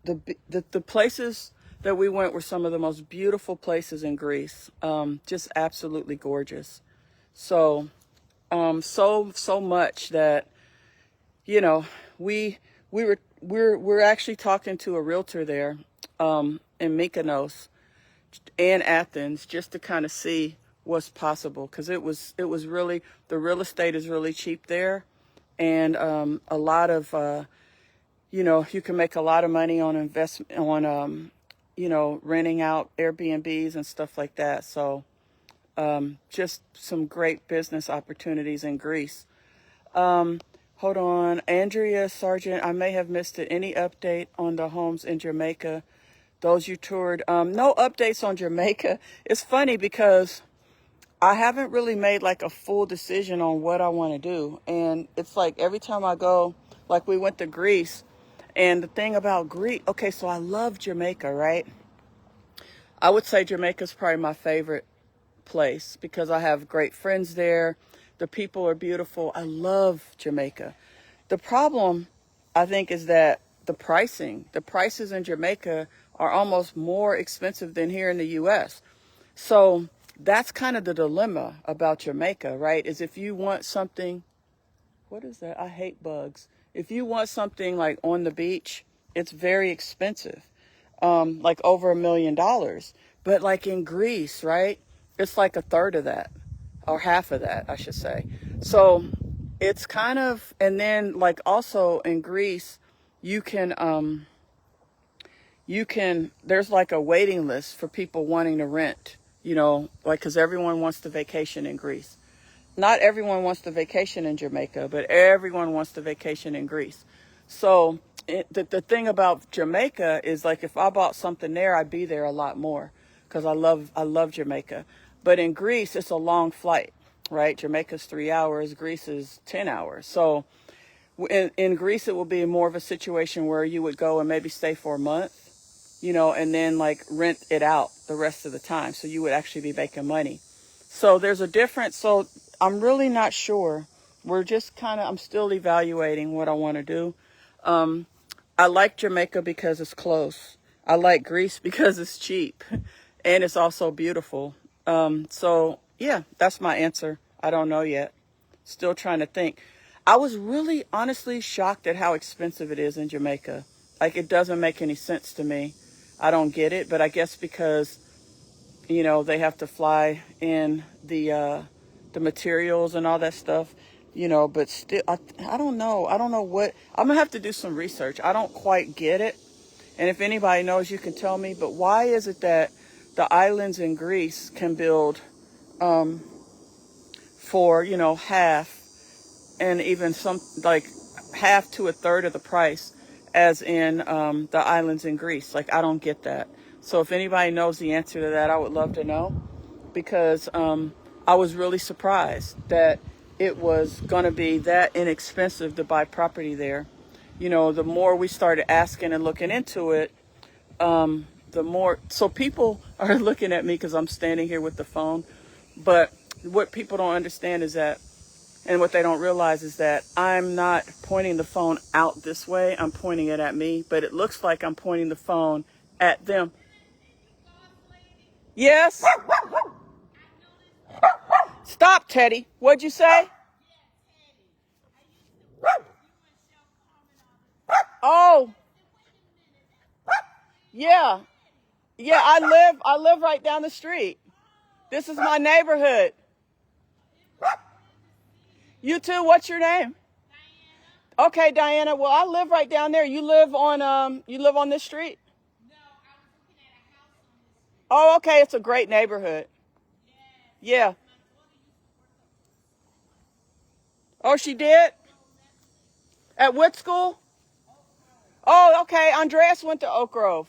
the places that we went were some of the most beautiful places in Greece. Just absolutely gorgeous. So much that, we're actually talking to a realtor there, in Mykonos and Athens just to kind of see what's possible. Cause it was really, the real estate is really cheap there. And, a lot of, you can make a lot of money on renting out Airbnbs and stuff like that. So, just some great business opportunities in Greece. Hold on. Andrea Sargent, I may have missed it. Any update on the homes in Jamaica? Those you toured? No updates on Jamaica. It's funny because I haven't really made like a full decision on what I want to do. And it's like every time I go, like we went to Greece, and the thing about Greece, okay, so I love Jamaica, right? I would say Jamaica's probably my favorite place because I have great friends there. The people are beautiful. I love Jamaica. The problem, I think, is that the prices in Jamaica are almost more expensive than here in the US. So that's kind of the dilemma about Jamaica, right? Is if you want something, what is that? I hate bugs. If you want something like on the beach, it's very expensive, like over $1 million. But like in Greece, right? It's like a third of that, or half of that, I should say. So it's kind of, and then like also in Greece, you can, there's like a waiting list for people wanting to rent, like, because everyone wants to vacation in Greece. Not everyone wants to vacation in Jamaica, but everyone wants to vacation in Greece. So the thing about Jamaica is, like, if I bought something there, I'd be there a lot more because I love Jamaica. But in Greece, it's a long flight, right? Jamaica's 3 hours, Greece is 10 hours. So in Greece, it will be more of a situation where you would go and maybe stay for a month, and then like rent it out the rest of the time. So you would actually be making money. So there's a difference. So I'm really not sure. I'm still evaluating what I want to do. I like Jamaica because it's close. I like Greece because it's cheap and it's also beautiful. So yeah, that's my answer. I don't know yet. Still trying to think. I was really honestly shocked at how expensive it is in Jamaica. Like, it doesn't make any sense to me. I don't get it, but I guess because, they have to fly in the materials and all that stuff, but still, I don't know. I don't know what, I'm gonna have to do some research. I don't quite get it. And if anybody knows, you can tell me, but why is it that the islands in Greece can build, for, half, and even some like half to a third of the price as in the islands in Greece? Like, I don't get that. So if anybody knows the answer to that, I would love to know, because I was really surprised that it was going to be that inexpensive to buy property there. The more we started asking and looking into it, the more, so people are looking at me because I'm standing here with the phone. But what people don't understand is that, and what they don't realize is that I'm not pointing the phone out this way. I'm pointing it at me, but it looks like I'm pointing the phone at them. Yes? Stop, Teddy. What'd you say? Oh, yeah. Yeah, I live right down the street. This is my neighborhood. You too, what's your name? Okay, Diana. Well, I live right down there. You live on this street? Oh, okay. It's a great neighborhood. Yeah. Oh, she did? At what school? Oh, okay. Andreas went to Oak Grove.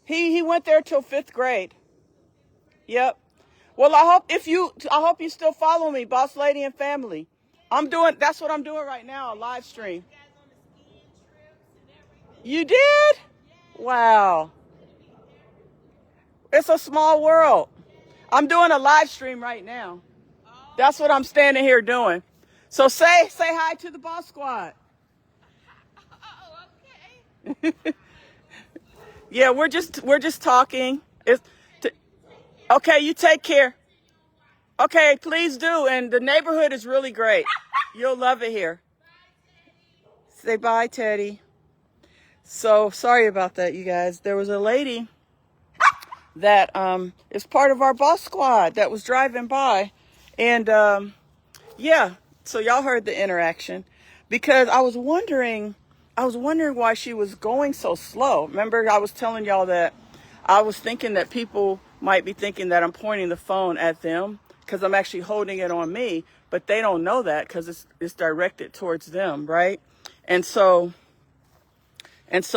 He went there till 5th grade. Yep. Well, I hope you still follow me, Boss Lady and Family. That's what I'm doing right now, a live stream. You did? Wow. It's a small world. I'm doing a live stream right now. That's what I'm standing here doing. So say hi to the Boss Squad. Oh, okay. Yeah, we're just talking. Okay, you take care. Okay, please do. And the neighborhood is really great. You'll love it here. Say bye, Teddy. So sorry about that, you guys. There was a lady that is part of our Boss Squad that was driving by, and yeah. So y'all heard the interaction, because I was wondering why she was going so slow. Remember, I was telling y'all that I was thinking that people might be thinking that I'm pointing the phone at them because I'm actually holding it on me, but they don't know that because it's directed towards them, right? And so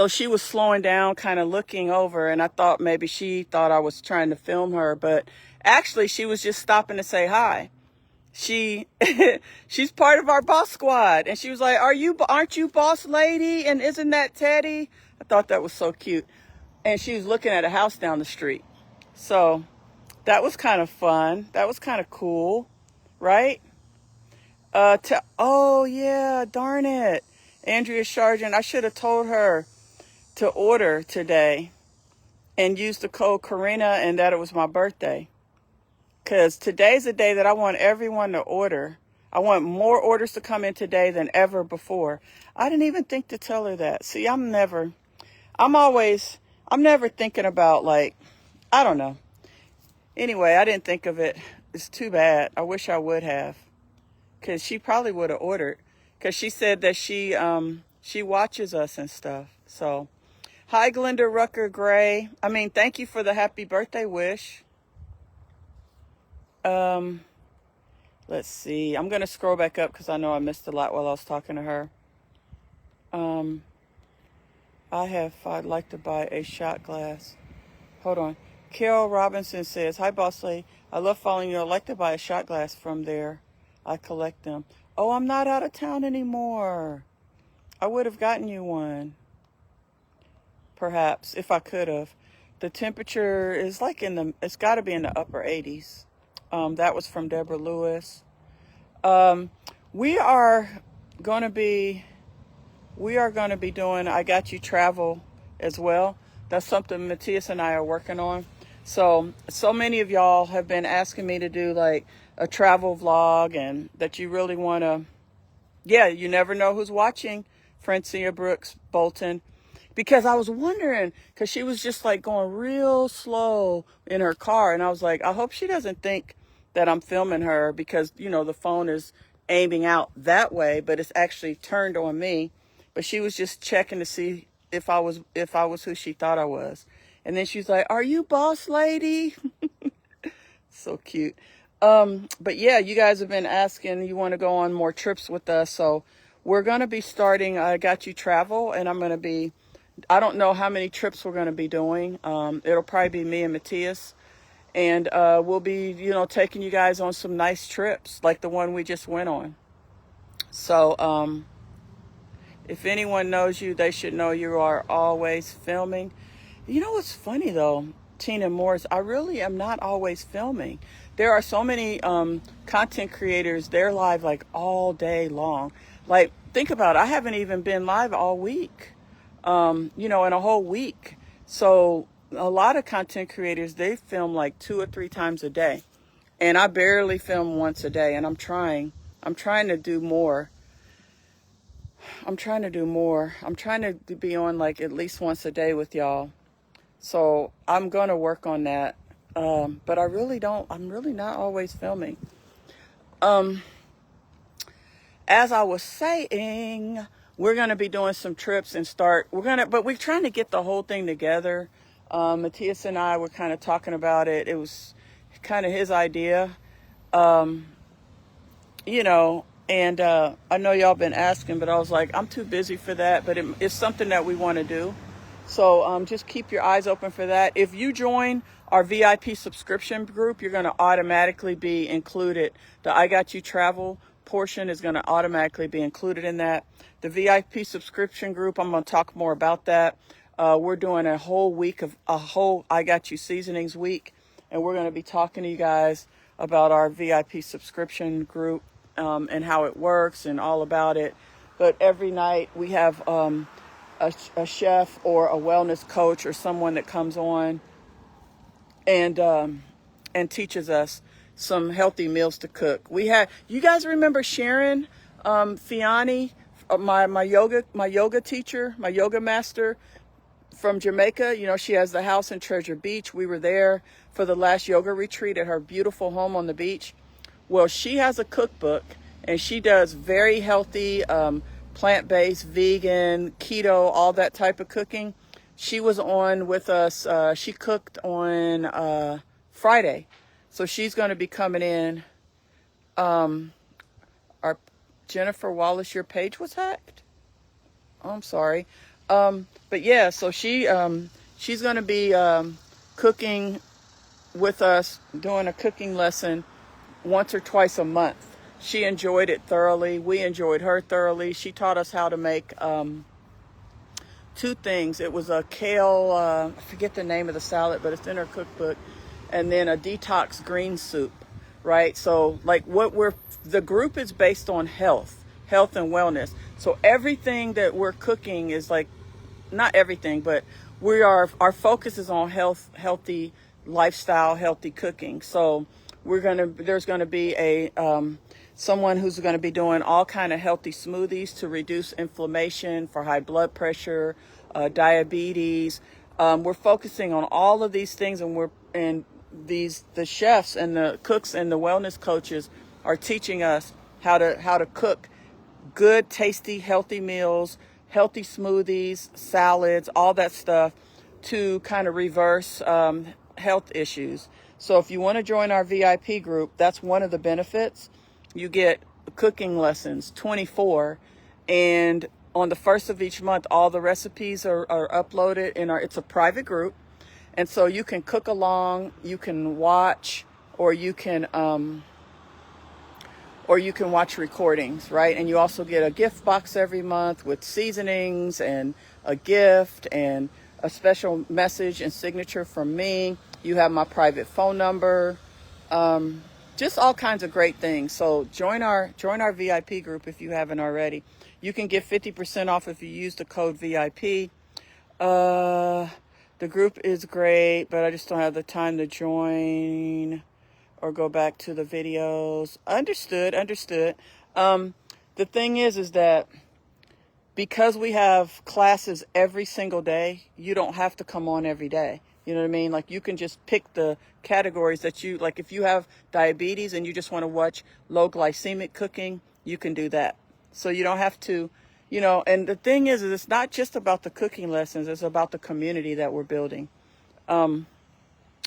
she was slowing down, kind of looking over, and I thought maybe she thought I was trying to film her, but actually she was just stopping to say hi. She's part of our Boss Squad, and she was like, aren't you Boss Lady? And isn't that Teddy? I thought that was so cute. And she was looking at a house down the street. So that was kind of fun. That was kind of cool, right? Oh yeah, darn it. Andrea Sargent, I should have told her to order today and use the code Karina and that it was my birthday. Because today's the day that I want everyone to order. I want more orders to come in today than ever before. I didn't even think to tell her that. See, I'm never thinking about, like, I don't know. Anyway, I didn't think of it. It's too bad. I wish I would have. Because she probably would have ordered. Because she said that she watches us and stuff. So, hi, Glenda Rucker Gray. Thank you for the happy birthday wish. Let's see. I'm going to scroll back up because I know I missed a lot while I was talking to her. I'd like to buy a shot glass. Hold on. Carol Robinson says, hi, Boss Lady. I love following you. I'd like to buy a shot glass from there. I collect them. Oh, I'm not out of town anymore. I would have gotten you one. Perhaps, if I could have. The temperature is like it's got to be in the upper 80s. That was from Deborah Lewis. We are going to be doing I Got You Travel as well. That's something Matthias and I are working on. So many of y'all have been asking me to do like a travel vlog, and that you really want to, you never know who's watching, Francia Brooks Bolton. Because I was wondering, because she was just like going real slow in her car. And I was like, I hope she doesn't think that I'm filming her, because, the phone is aiming out that way, but it's actually turned on me. But she was just checking to see if I was who she thought I was. And then she's like, are you Boss Lady? So cute. But yeah, you guys have been asking, you want to go on more trips with us. So we're going to be starting I Got You Travel, and I don't know how many trips we're going to be doing. It'll probably be me and Matthias. And we'll be, taking you guys on some nice trips like the one we just went on. So if anyone knows you, they should know you are always filming. You know what's funny, though, Tina Morris? I really am not always filming. There are so many content creators, they're live like all day long. Like, think about it. I haven't even been live all week, in a whole week. So a lot of content creators, they film like 2 or 3 times a day. And I barely film once a day. And I'm trying to do more. I'm trying to be on like at least once a day with y'all. So I'm going to work on that. But I'm really not always filming. As I was saying, we're going to be doing some trips and but we're trying to get the whole thing together. Matthias and I were kind of talking about it. It was kind of his idea, and I know y'all been asking, but I was like, I'm too busy for that, but it's something that we want to do. So just keep your eyes open for that. If you join our VIP subscription group, you're going to automatically be included. The I Got You Travel portion is going to automatically be included in that. The VIP subscription group, I'm going to talk more about that. We're doing a whole I Got You Seasonings week, and we're going to be talking to you guys about our VIP subscription group and how it works and all about it. But every night we have a chef or a wellness coach or someone that comes on and teaches us some healthy meals to cook. You guys remember Sharon Fiani, my yoga teacher, my yoga master from Jamaica? She has the house in Treasure Beach. We were there for the last yoga retreat at her beautiful home on the beach. Well, she has a cookbook, and she does very healthy, plant-based, vegan, keto, all that type of cooking. She was on with us. She cooked on Friday. So she's going to be coming in. Our Jennifer Wallace, your page was hacked? Oh, I'm sorry. But yeah, so she's going to be cooking with us, doing a cooking lesson once or twice a month. She enjoyed it thoroughly. We enjoyed her thoroughly. She taught us how to make 2 things. It was a kale, I forget the name of the salad, but it's in her cookbook. And then a detox green soup. right? So like the group is based on health and wellness. So everything that we're cooking is like, not everything, but our focus is on healthy lifestyle, healthy cooking. So there's gonna be someone who's going to be doing all kind of healthy smoothies to reduce inflammation, for high blood pressure, diabetes. We're focusing on all of these things, and the chefs and the cooks and the wellness coaches are teaching us how to cook good, tasty, healthy meals, healthy smoothies, salads, all that stuff to kind of reverse health issues. So if you want to join our VIP group, that's one of the benefits. You get cooking lessons, 24, and on the first of each month, all the recipes are uploaded it's a private group. And so you can cook along, you can watch, or you can watch recordings, right? And you also get a gift box every month with seasonings and a gift and a special message and signature from me. You have my private phone number, just all kinds of great things. So join our VIP group if you haven't already. You can get 50% off if you use the code VIP. The group is great, but I just don't have the time to join or go back to the videos. Understood. The thing is that because we have classes every single day, you don't have to come on every day. You know what I mean? Like you can just pick the categories that you like. If you have diabetes and you just want to watch low glycemic cooking, you can do that. So you don't have to, and the thing is it's not just about the cooking lessons. It's about the community that we're building.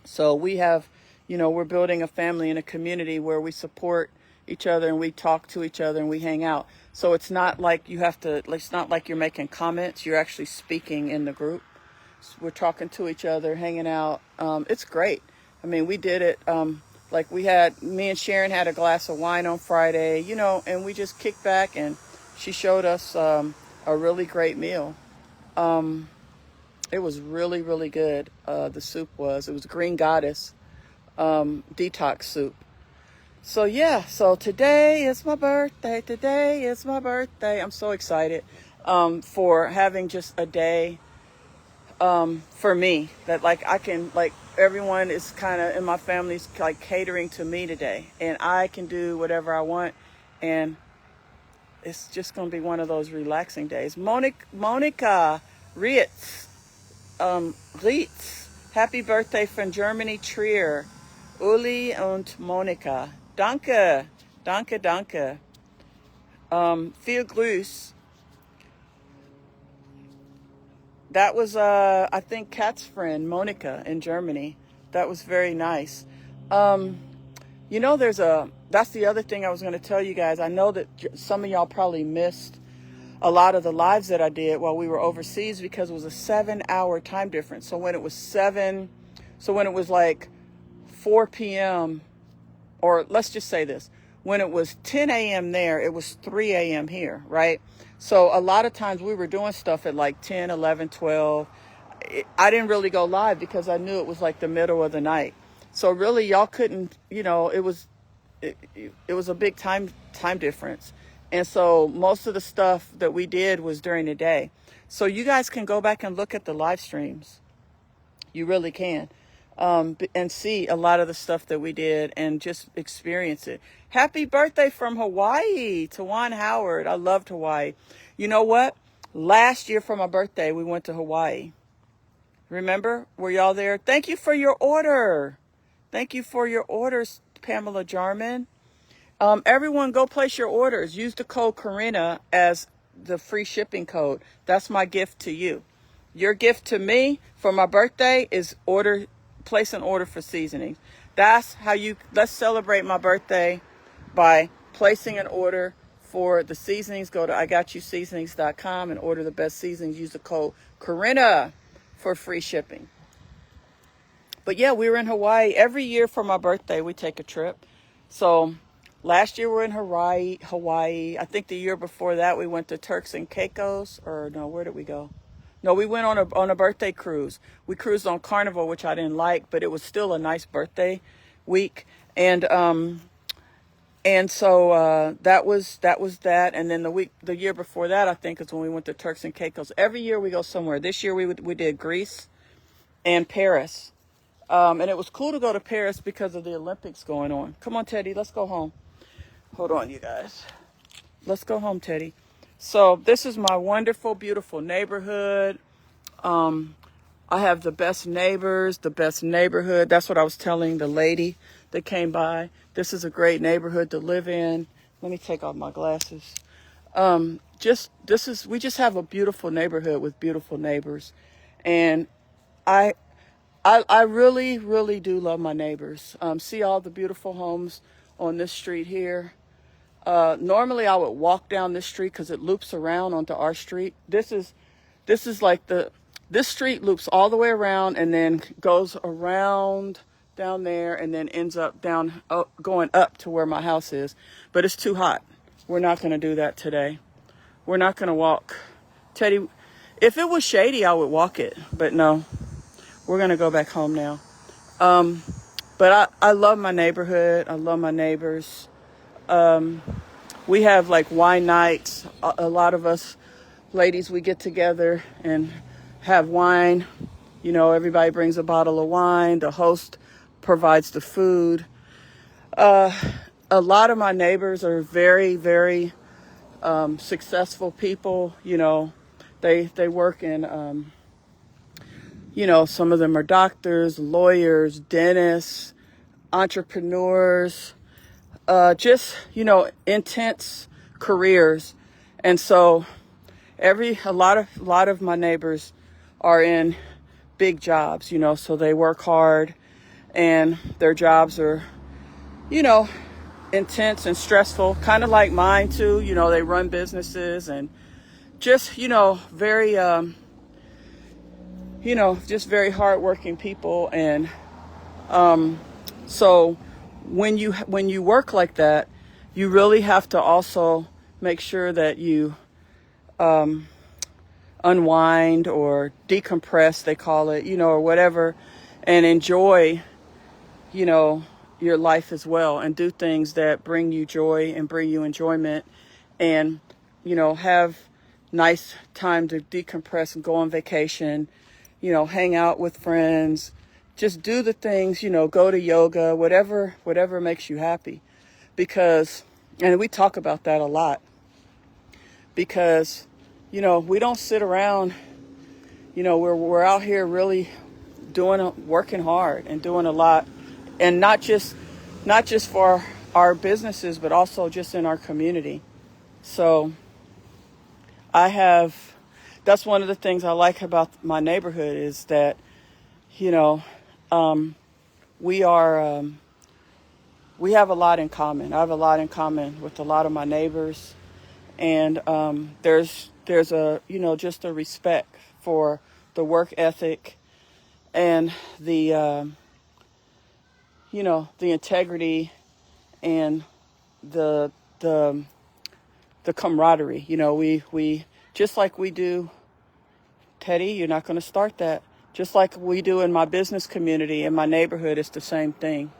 So we have, we're building a family and a community where we support each other and we talk to each other and we hang out. So it's not like it's not like you're making comments. You're actually speaking in the group. So we're talking to each other, hanging out. It's great. I mean, we did it. Like me and Sharon had a glass of wine on Friday, and we just kicked back and she showed us a really great meal. It was really, really good. The soup it was Green Goddess detox soup. So so today is my birthday. I'm so excited for having just a day for me that I can everyone is kind of in my family's catering to me today, and I can do whatever I want, and it's just going to be one of those relaxing days. Monica Rietz, happy birthday from Germany, Trier. Uli und Monika. Danke. Viel Grüß. That was, I think, Kat's friend, Monica, in Germany. That was very nice. That's the other thing I was going to tell you guys. I know that some of y'all probably missed a lot of the lives that I did while we were overseas because it was a 7-hour time difference. So when it was like 4 p.m., or let's just say this, when it was 10 a.m. there, it was 3 a.m. here, right? So a lot of times we were doing stuff at like 10, 11, 12. I didn't really go live because I knew it was like the middle of the night. So really y'all couldn't, it was a big time difference. And so most of the stuff that we did was during the day. So you guys can go back and look at the live streams. You really can. And see a lot of the stuff that we did and just experience it. Happy birthday from Hawaii to Juan Howard. I loved Hawaii. You know what? Last year for my birthday, we went to Hawaii. Remember? Were y'all there? Thank you for your order. Thank you for your orders, Pamela Jarman. Everyone go place your orders. Use the code Corinna as the free shipping code. That's my gift to you. Your gift to me for my birthday is place an order for seasonings. Let's celebrate my birthday by placing an order for the seasonings. Go to IGotYouSeasonings.com and order the best seasonings. Use the code Corinna for free shipping. But yeah, we were in Hawaii. Every year for my birthday, we take a trip. So last year we were in Hawaii. I think the year before that we went to Turks and Caicos. Or no, where did we go? No, we went on a birthday cruise. We cruised on Carnival, which I didn't like, but it was still a nice birthday week. And so that was that. And then the year before that, I think, is when we went to Turks and Caicos. Every year we go somewhere. This year we did Greece and Paris. And it was cool to go to Paris because of the Olympics going on. Come on, Teddy, let's go home. Hold on, you guys. Let's go home, Teddy. So this is my wonderful, beautiful neighborhood. I have the best neighbors, the best neighborhood. That's what I was telling the lady that came by. This is a great neighborhood to live in. Let me take off my glasses. We just have a beautiful neighborhood with beautiful neighbors. And I really, really do love my neighbors. See all the beautiful homes on this street here. Normally I would walk down this street because it loops around onto our street. This is like this street loops all the way around and then goes around down there and then ends up going up to where my house is. But it's too hot. We're not going to do that today. We're not going to walk. Teddy, if it was shady, I would walk it. But no, we're going to go back home now. But I love my neighborhood. I love my neighbors. We have like wine nights. A lot of us ladies, we get together and have wine. You know, everybody brings a bottle of wine. The host provides the food. A lot of my neighbors are very, very successful people. You know, they work in, you know, some of them are doctors, lawyers, dentists, entrepreneurs, just, you know, intense careers. And so a lot of my neighbors are in big jobs, you know, so they work hard and their jobs are, you know, intense and stressful, kind of like mine too. You know, they run businesses and just, you know, very, you know, just very hardworking people. And so when you work like that, you really have to also make sure that you unwind or decompress, they call it, you know, or whatever, and enjoy, you know, your life as well, and do things that bring you joy and bring you enjoyment, and, you know, have nice time to decompress and go on vacation, you know, hang out with friends, just do the things, you know, go to yoga, whatever makes you happy. Because, and we talk about that a lot, because, you know, we don't sit around, you know, we're out here really working hard and doing a lot, and not just for our businesses, but also just in our community. So that's one of the things I like about my neighborhood, is that, you know, we have a lot in common. I have a lot in common with a lot of my neighbors. And there's a, you know, just a respect for the work ethic and the, you know, the integrity and the camaraderie. You know, we just like we do, Teddy, you're not going to start that. Just like we do in my business community, in my neighborhood, it's the same thing.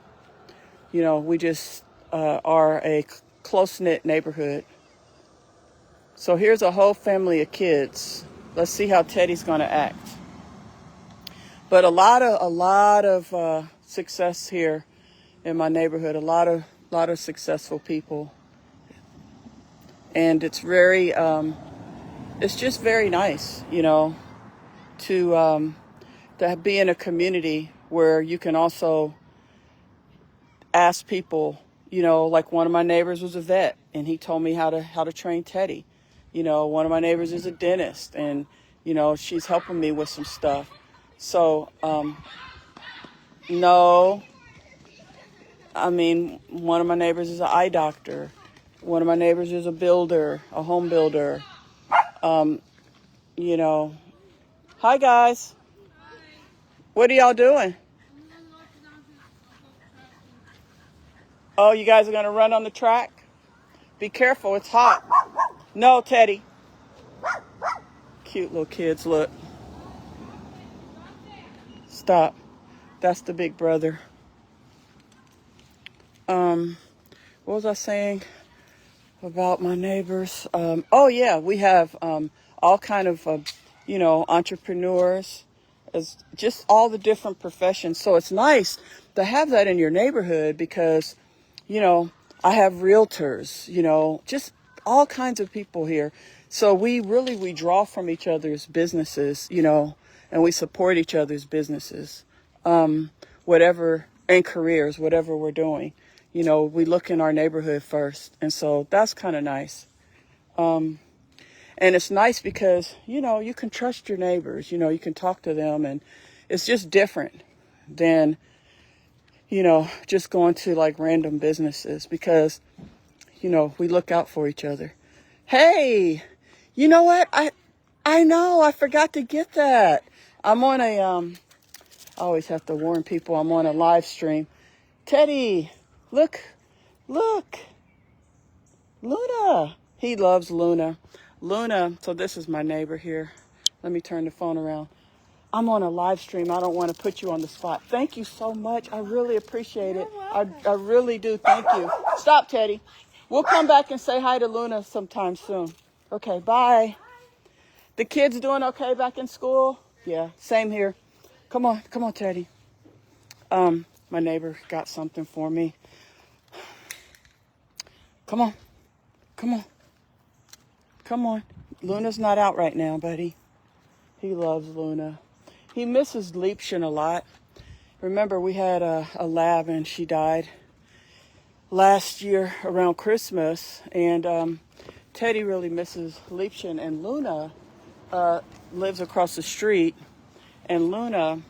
You know, we just are a close-knit neighborhood. So here's a whole family of kids. Let's see how Teddy's going to act. But a lot of success here in my neighborhood. A lot of successful people, and it's very it's just very nice, you know, to be in a community where you can also ask people. You know, like one of my neighbors was a vet, and he told me how to train Teddy. You know, one of my neighbors is a dentist, and, you know, she's helping me with some stuff. So, no, I mean, one of my neighbors is an eye doctor. One of my neighbors is a builder, a home builder. You know, hi guys. What are y'all doing? Oh, you guys are going to run on the track? Be careful, it's hot. No, Teddy. Cute little kids, look. Stop. That's the big brother. what was I saying about my neighbors? Oh yeah, we have all kind of entrepreneurs, as just all the different professions. So it's nice to have that in your neighborhood because I have realtors, just all kinds of people here. So we draw from each other's businesses, and we support each other's businesses, whatever, and careers, whatever we're doing. We look in our neighborhood first. And so that's kind of nice. And it's nice because, you can trust your neighbors, you can talk to them, and it's just different than, just going to like random businesses because, we look out for each other. Hey, you know what? I know, I forgot to get that. I'm on I always have to warn people I'm on a live stream. Teddy, look, Luna. He loves Luna. So this is my neighbor here. Let me turn the phone around. I'm on a live stream. I don't want to put you on the spot. Thank you so much. I really appreciate it. I really do. Thank you. Stop, Teddy. We'll come back and say hi to Luna sometime soon. Okay, bye. The kids doing okay back in school? Yeah, same here. Come on, Teddy. My neighbor got something for me. Come on. Luna's not out right now, buddy. He loves Luna. He misses Liebchen a lot. Remember, we had a lab and she died last year around Christmas. And Teddy really misses Liebchen. And Luna lives across the street. And Luna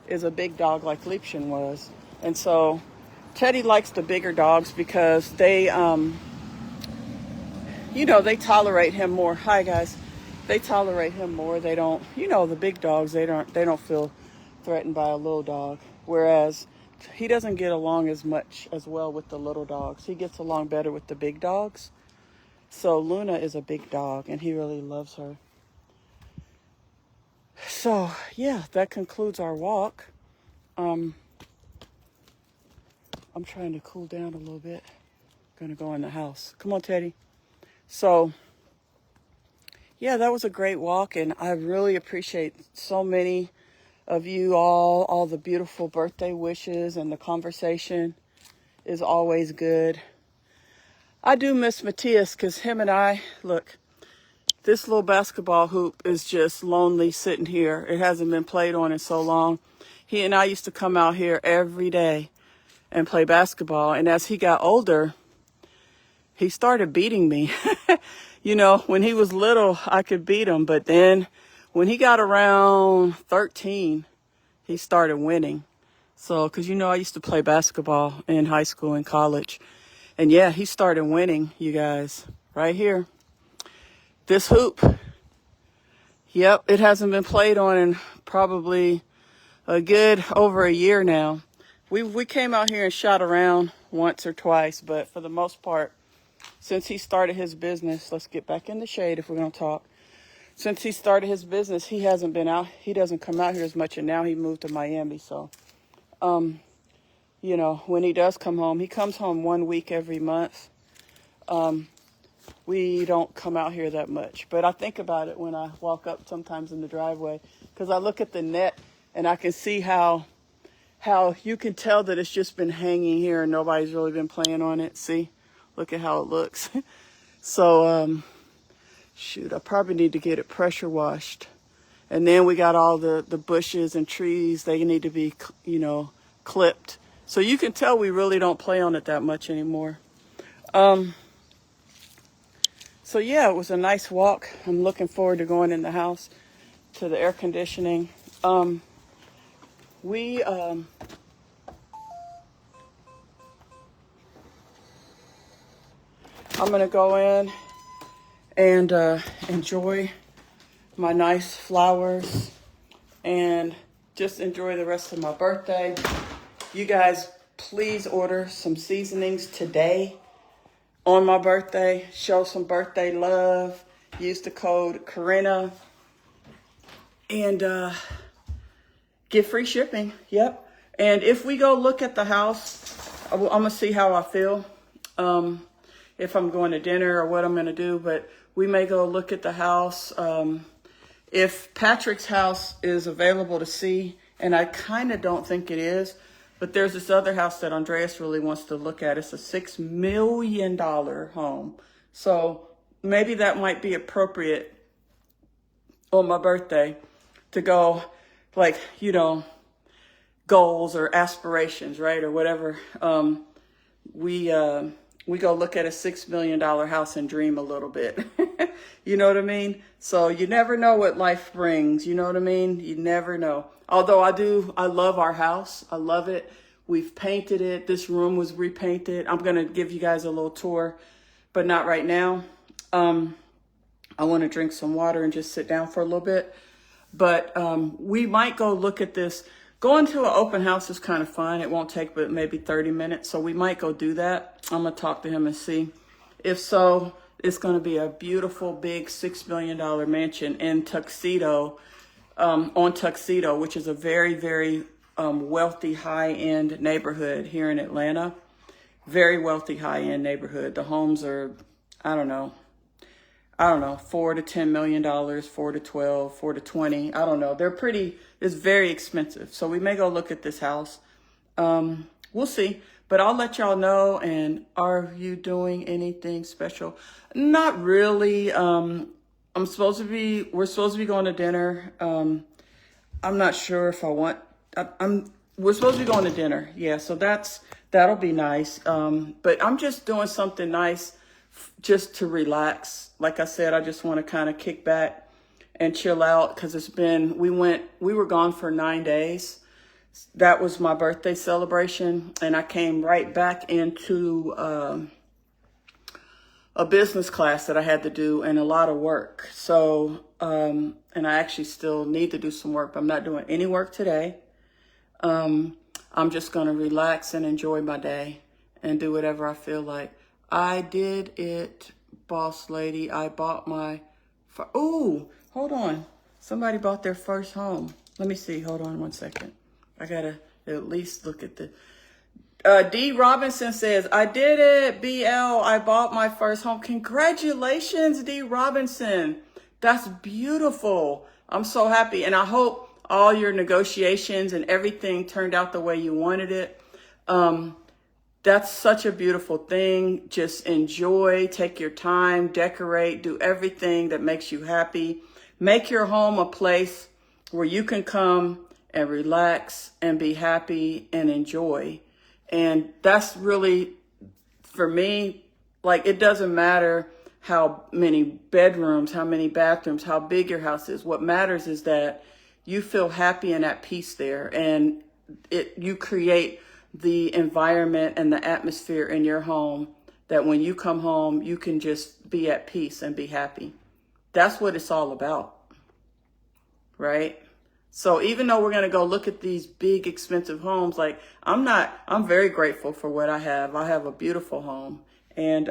is a big dog like Liebchen was. And so Teddy likes the bigger dogs because they, they tolerate him more. Hi, guys. They tolerate him more. They don't, the big dogs, they don't feel threatened by a little dog. Whereas he doesn't get along as well with the little dogs. He gets along better with the big dogs. So Luna is a big dog and he really loves her. So yeah, that concludes our walk. I'm trying to cool down a little bit. Gonna go in the house. Come on, Teddy. So yeah, that was a great walk, and I really appreciate so many of you all the beautiful birthday wishes, and the conversation is always good. I do miss Matthias because him and I, look, this little basketball hoop is just lonely sitting here. It hasn't been played on in so long. He and I used to come out here every day and play basketball, and as he got older, he started beating me. When he was little, I could beat him. But then when he got around 13, he started winning. So, because, I used to play basketball in high school and college. And yeah, he started winning, you guys, right here. This hoop. Yep, it hasn't been played on in probably a good over a year now. We came out here and shot around once or twice, but for the most part, since he started his business, let's get back in the shade if we're going to talk. Since he started his business, he hasn't been out. He doesn't come out here as much, and now he moved to Miami. So, when he does come home, he comes home 1 week every month. We don't come out here that much. But I think about it when I walk up sometimes in the driveway, because I look at the net and I can see how you can tell that it's just been hanging here and nobody's really been playing on it. See? Look at how it looks. So, I probably need to get it pressure washed. And then we got all the bushes and trees. They need to be, clipped. So you can tell we really don't play on it that much anymore. So yeah, it was a nice walk. I'm looking forward to going in the house to the air conditioning. I'm going to go in and enjoy my nice flowers and just enjoy the rest of my birthday. You guys, please order some seasonings today on my birthday. Show some birthday love. Use the code Corinna and get free shipping. Yep. And if we go look at the house, I'm gonna see how I feel, if I'm going to dinner or what I'm gonna do. But we may go look at the house. If Patrick's house is available to see, and I kind of don't think it is, but there's this other house that Andreas really wants to look at. It's a $6 million home. So maybe that might be appropriate on my birthday to go, like, you know, goals or aspirations, right? Or whatever. We go look at a $6 million house and dream a little bit. You know what I mean? So you never know what life brings. You know what I mean? You never know. Although I love our house. I love it. We've painted it. This room was repainted. I'm going to give you guys a little tour, but not right now. I want to drink some water and just sit down for a little bit. But we might go look at this. Going to an open house is kind of fun. It won't take but maybe 30 minutes. So we might go do that. I'm going to talk to him and see. If so, it's going to be a beautiful, big $6 million mansion in Tuxedo, on Tuxedo, which is a very, very wealthy, high-end neighborhood here in Atlanta. Very wealthy, high-end neighborhood. The homes are, I don't know, $4 to $10 million, 4 to 12, 4 to 20. I don't know. It's very expensive. So we may go look at this house. We'll see, but I'll let y'all know. And are you doing anything special? Not really. We're supposed to be going to dinner. I'm not sure if I want, we're supposed to be going to dinner. Yeah. So that'll be nice. But I'm just doing something nice just to relax. Like I said, I just want to kind of kick back and chill out, because we were gone for 9 days. That was my birthday celebration, and I came right back into a business class that I had to do and a lot of work. So, and I actually still need to do some work, but I'm not doing any work today. I'm just going to relax and enjoy my day and do whatever I feel like. I did it, boss lady. I bought my, ooh, hold on. Somebody bought their first home. Let me see. Hold on one second. I got to at least look at the, D. Robinson says, I did it, BL. I bought my first home. Congratulations, D. Robinson. That's beautiful. I'm so happy. And I hope all your negotiations and everything turned out the way you wanted it. That's such a beautiful thing. Just enjoy, take your time, decorate, do everything that makes you happy. Make your home a place where you can come and relax and be happy and enjoy. And that's really, for me, like, it doesn't matter how many bedrooms, how many bathrooms, how big your house is. What matters is that you feel happy and at peace there, and you create the environment and the atmosphere in your home that when you come home, you can just be at peace and be happy. That's what it's all about, right? So even though we're going to go look at these big, expensive homes, like, I'm very grateful for what I have. I have a beautiful home, and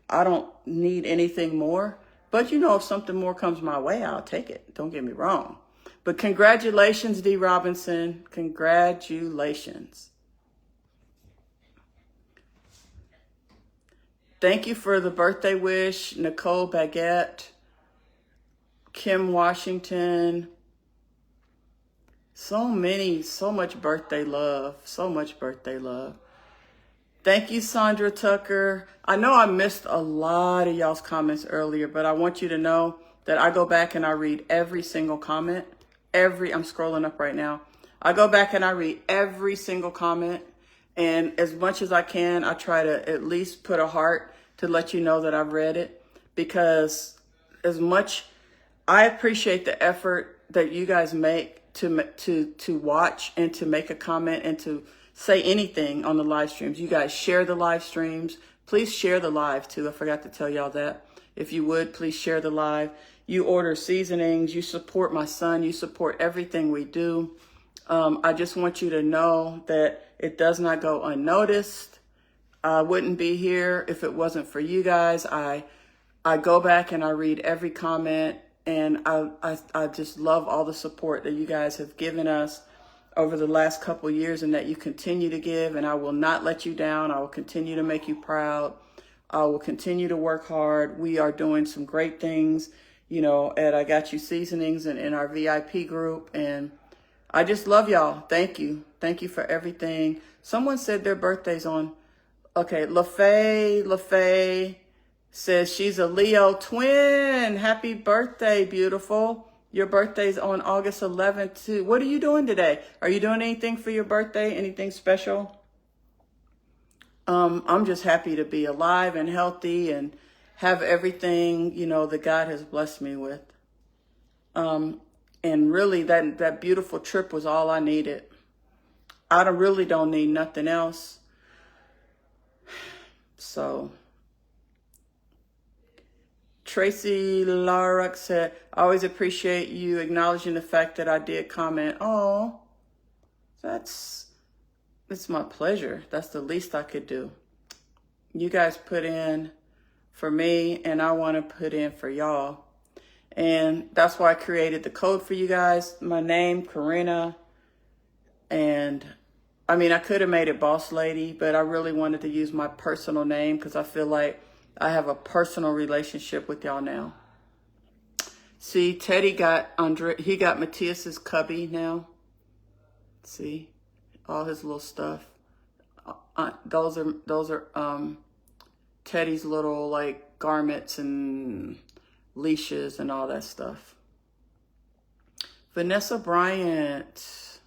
I don't need anything more. But, if something more comes my way, I'll take it. Don't get me wrong. But congratulations, D. Robinson. Congratulations. Thank you for the birthday wish, Nicole Baguette, Kim Washington. So much birthday love. So much birthday love. Thank you, Sandra Tucker. I know I missed a lot of y'all's comments earlier, but I want you to know that I go back and I read every single comment. I'm scrolling up right now. I go back and I read every single comment. And as much as I can, I try to at least put a heart to let you know that I've read it. Because as much, I appreciate the effort that you guys make to watch and to make a comment and to say anything on the live streams. You guys share the live streams. Please share the live too. I forgot to tell y'all that. If you would, please share the live. You order seasonings. You support my son. You support everything we do. I just want you to know that it does not go unnoticed. I wouldn't be here if it wasn't for you guys. I go back and I read every comment, and I just love all the support that you guys have given us. over the last couple years, and that you continue to give, and I will not let you down. I will continue to make you proud. I will continue to work hard. We are doing some great things, you know, at I Got You Seasonings and in our VIP group. And I just love y'all. Thank you. Thank you for everything. Someone said their birthday's on. Okay, LaFay says she's a Leo twin. Happy birthday, beautiful. Your birthday's on August 11th too. What are you doing today? Are you doing anything for your birthday? Anything special? I'm just happy to be alive and healthy and have everything, you know, that God has blessed me with. And really that beautiful trip was all I needed. I really don't need nothing else. So Tracy Larrock said, I always appreciate you acknowledging the fact that I did comment. Oh, it's my pleasure. That's the least I could do. You guys put in for me, and I want to put in for y'all. And that's why I created the code for you guys. My name, Karina. And I mean, I could have made it Boss Lady, but I really wanted to use my personal name because I feel like I have a personal relationship with y'all now. See, Teddy got he got Matthias's cubby now. See, all his little stuff. Those are Teddy's little like garments and leashes and all that stuff. Vanessa Bryant,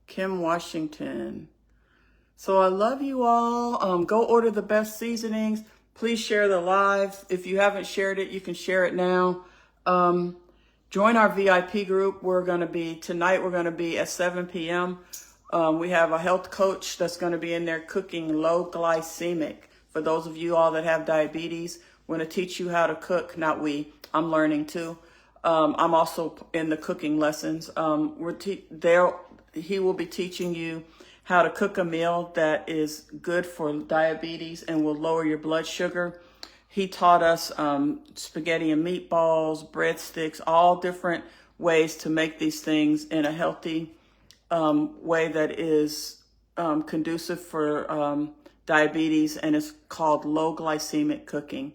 Kim Washington. So I love you all. Go order the best seasonings. Please share the live. If you haven't shared it, you can share it now. Join our VIP group. Tonight we're going to be at 7 p.m. We have a health coach that's going to be in there cooking low glycemic. For those of you all that have diabetes, we're going to teach you how to cook. I'm learning too. I'm also in the cooking lessons. He will be teaching you how to cook a meal that is good for diabetes and will lower your blood sugar. He taught us spaghetti and meatballs, breadsticks, all different ways to make these things in a healthy way that is conducive for diabetes, and it's called low glycemic cooking.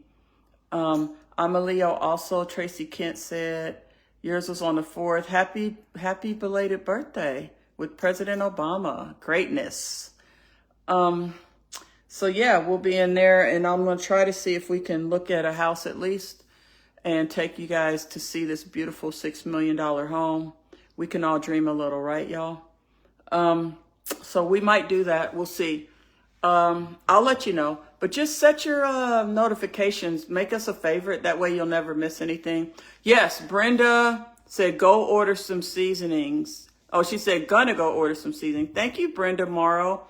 I'm a Leo also. Tracy Kent said yours was on the 4th. Happy belated birthday with President Obama. Greatness. So yeah, we'll be in there, and I'm going to try to see if we can look at a house at least and take you guys to see this beautiful $6 million home. We can all dream a little, right, y'all? So we might do that. We'll see. I'll let you know, but just set your notifications. Make us a favorite. That way you'll never miss anything. Yes, Brenda said, go order some seasonings. Oh, she said, gonna go order some seasoning. Thank you, Brenda Morrow.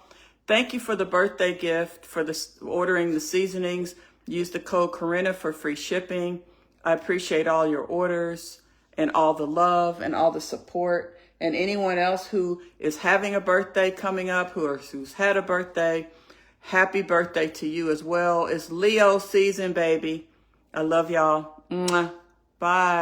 Thank you for the birthday gift, for ordering the seasonings. Use the code Karina for free shipping. I appreciate all your orders and all the love and all the support. And anyone else who is having a birthday coming up, who's had a birthday, happy birthday to you as well. It's Leo season, baby. I love y'all. Mwah. Bye.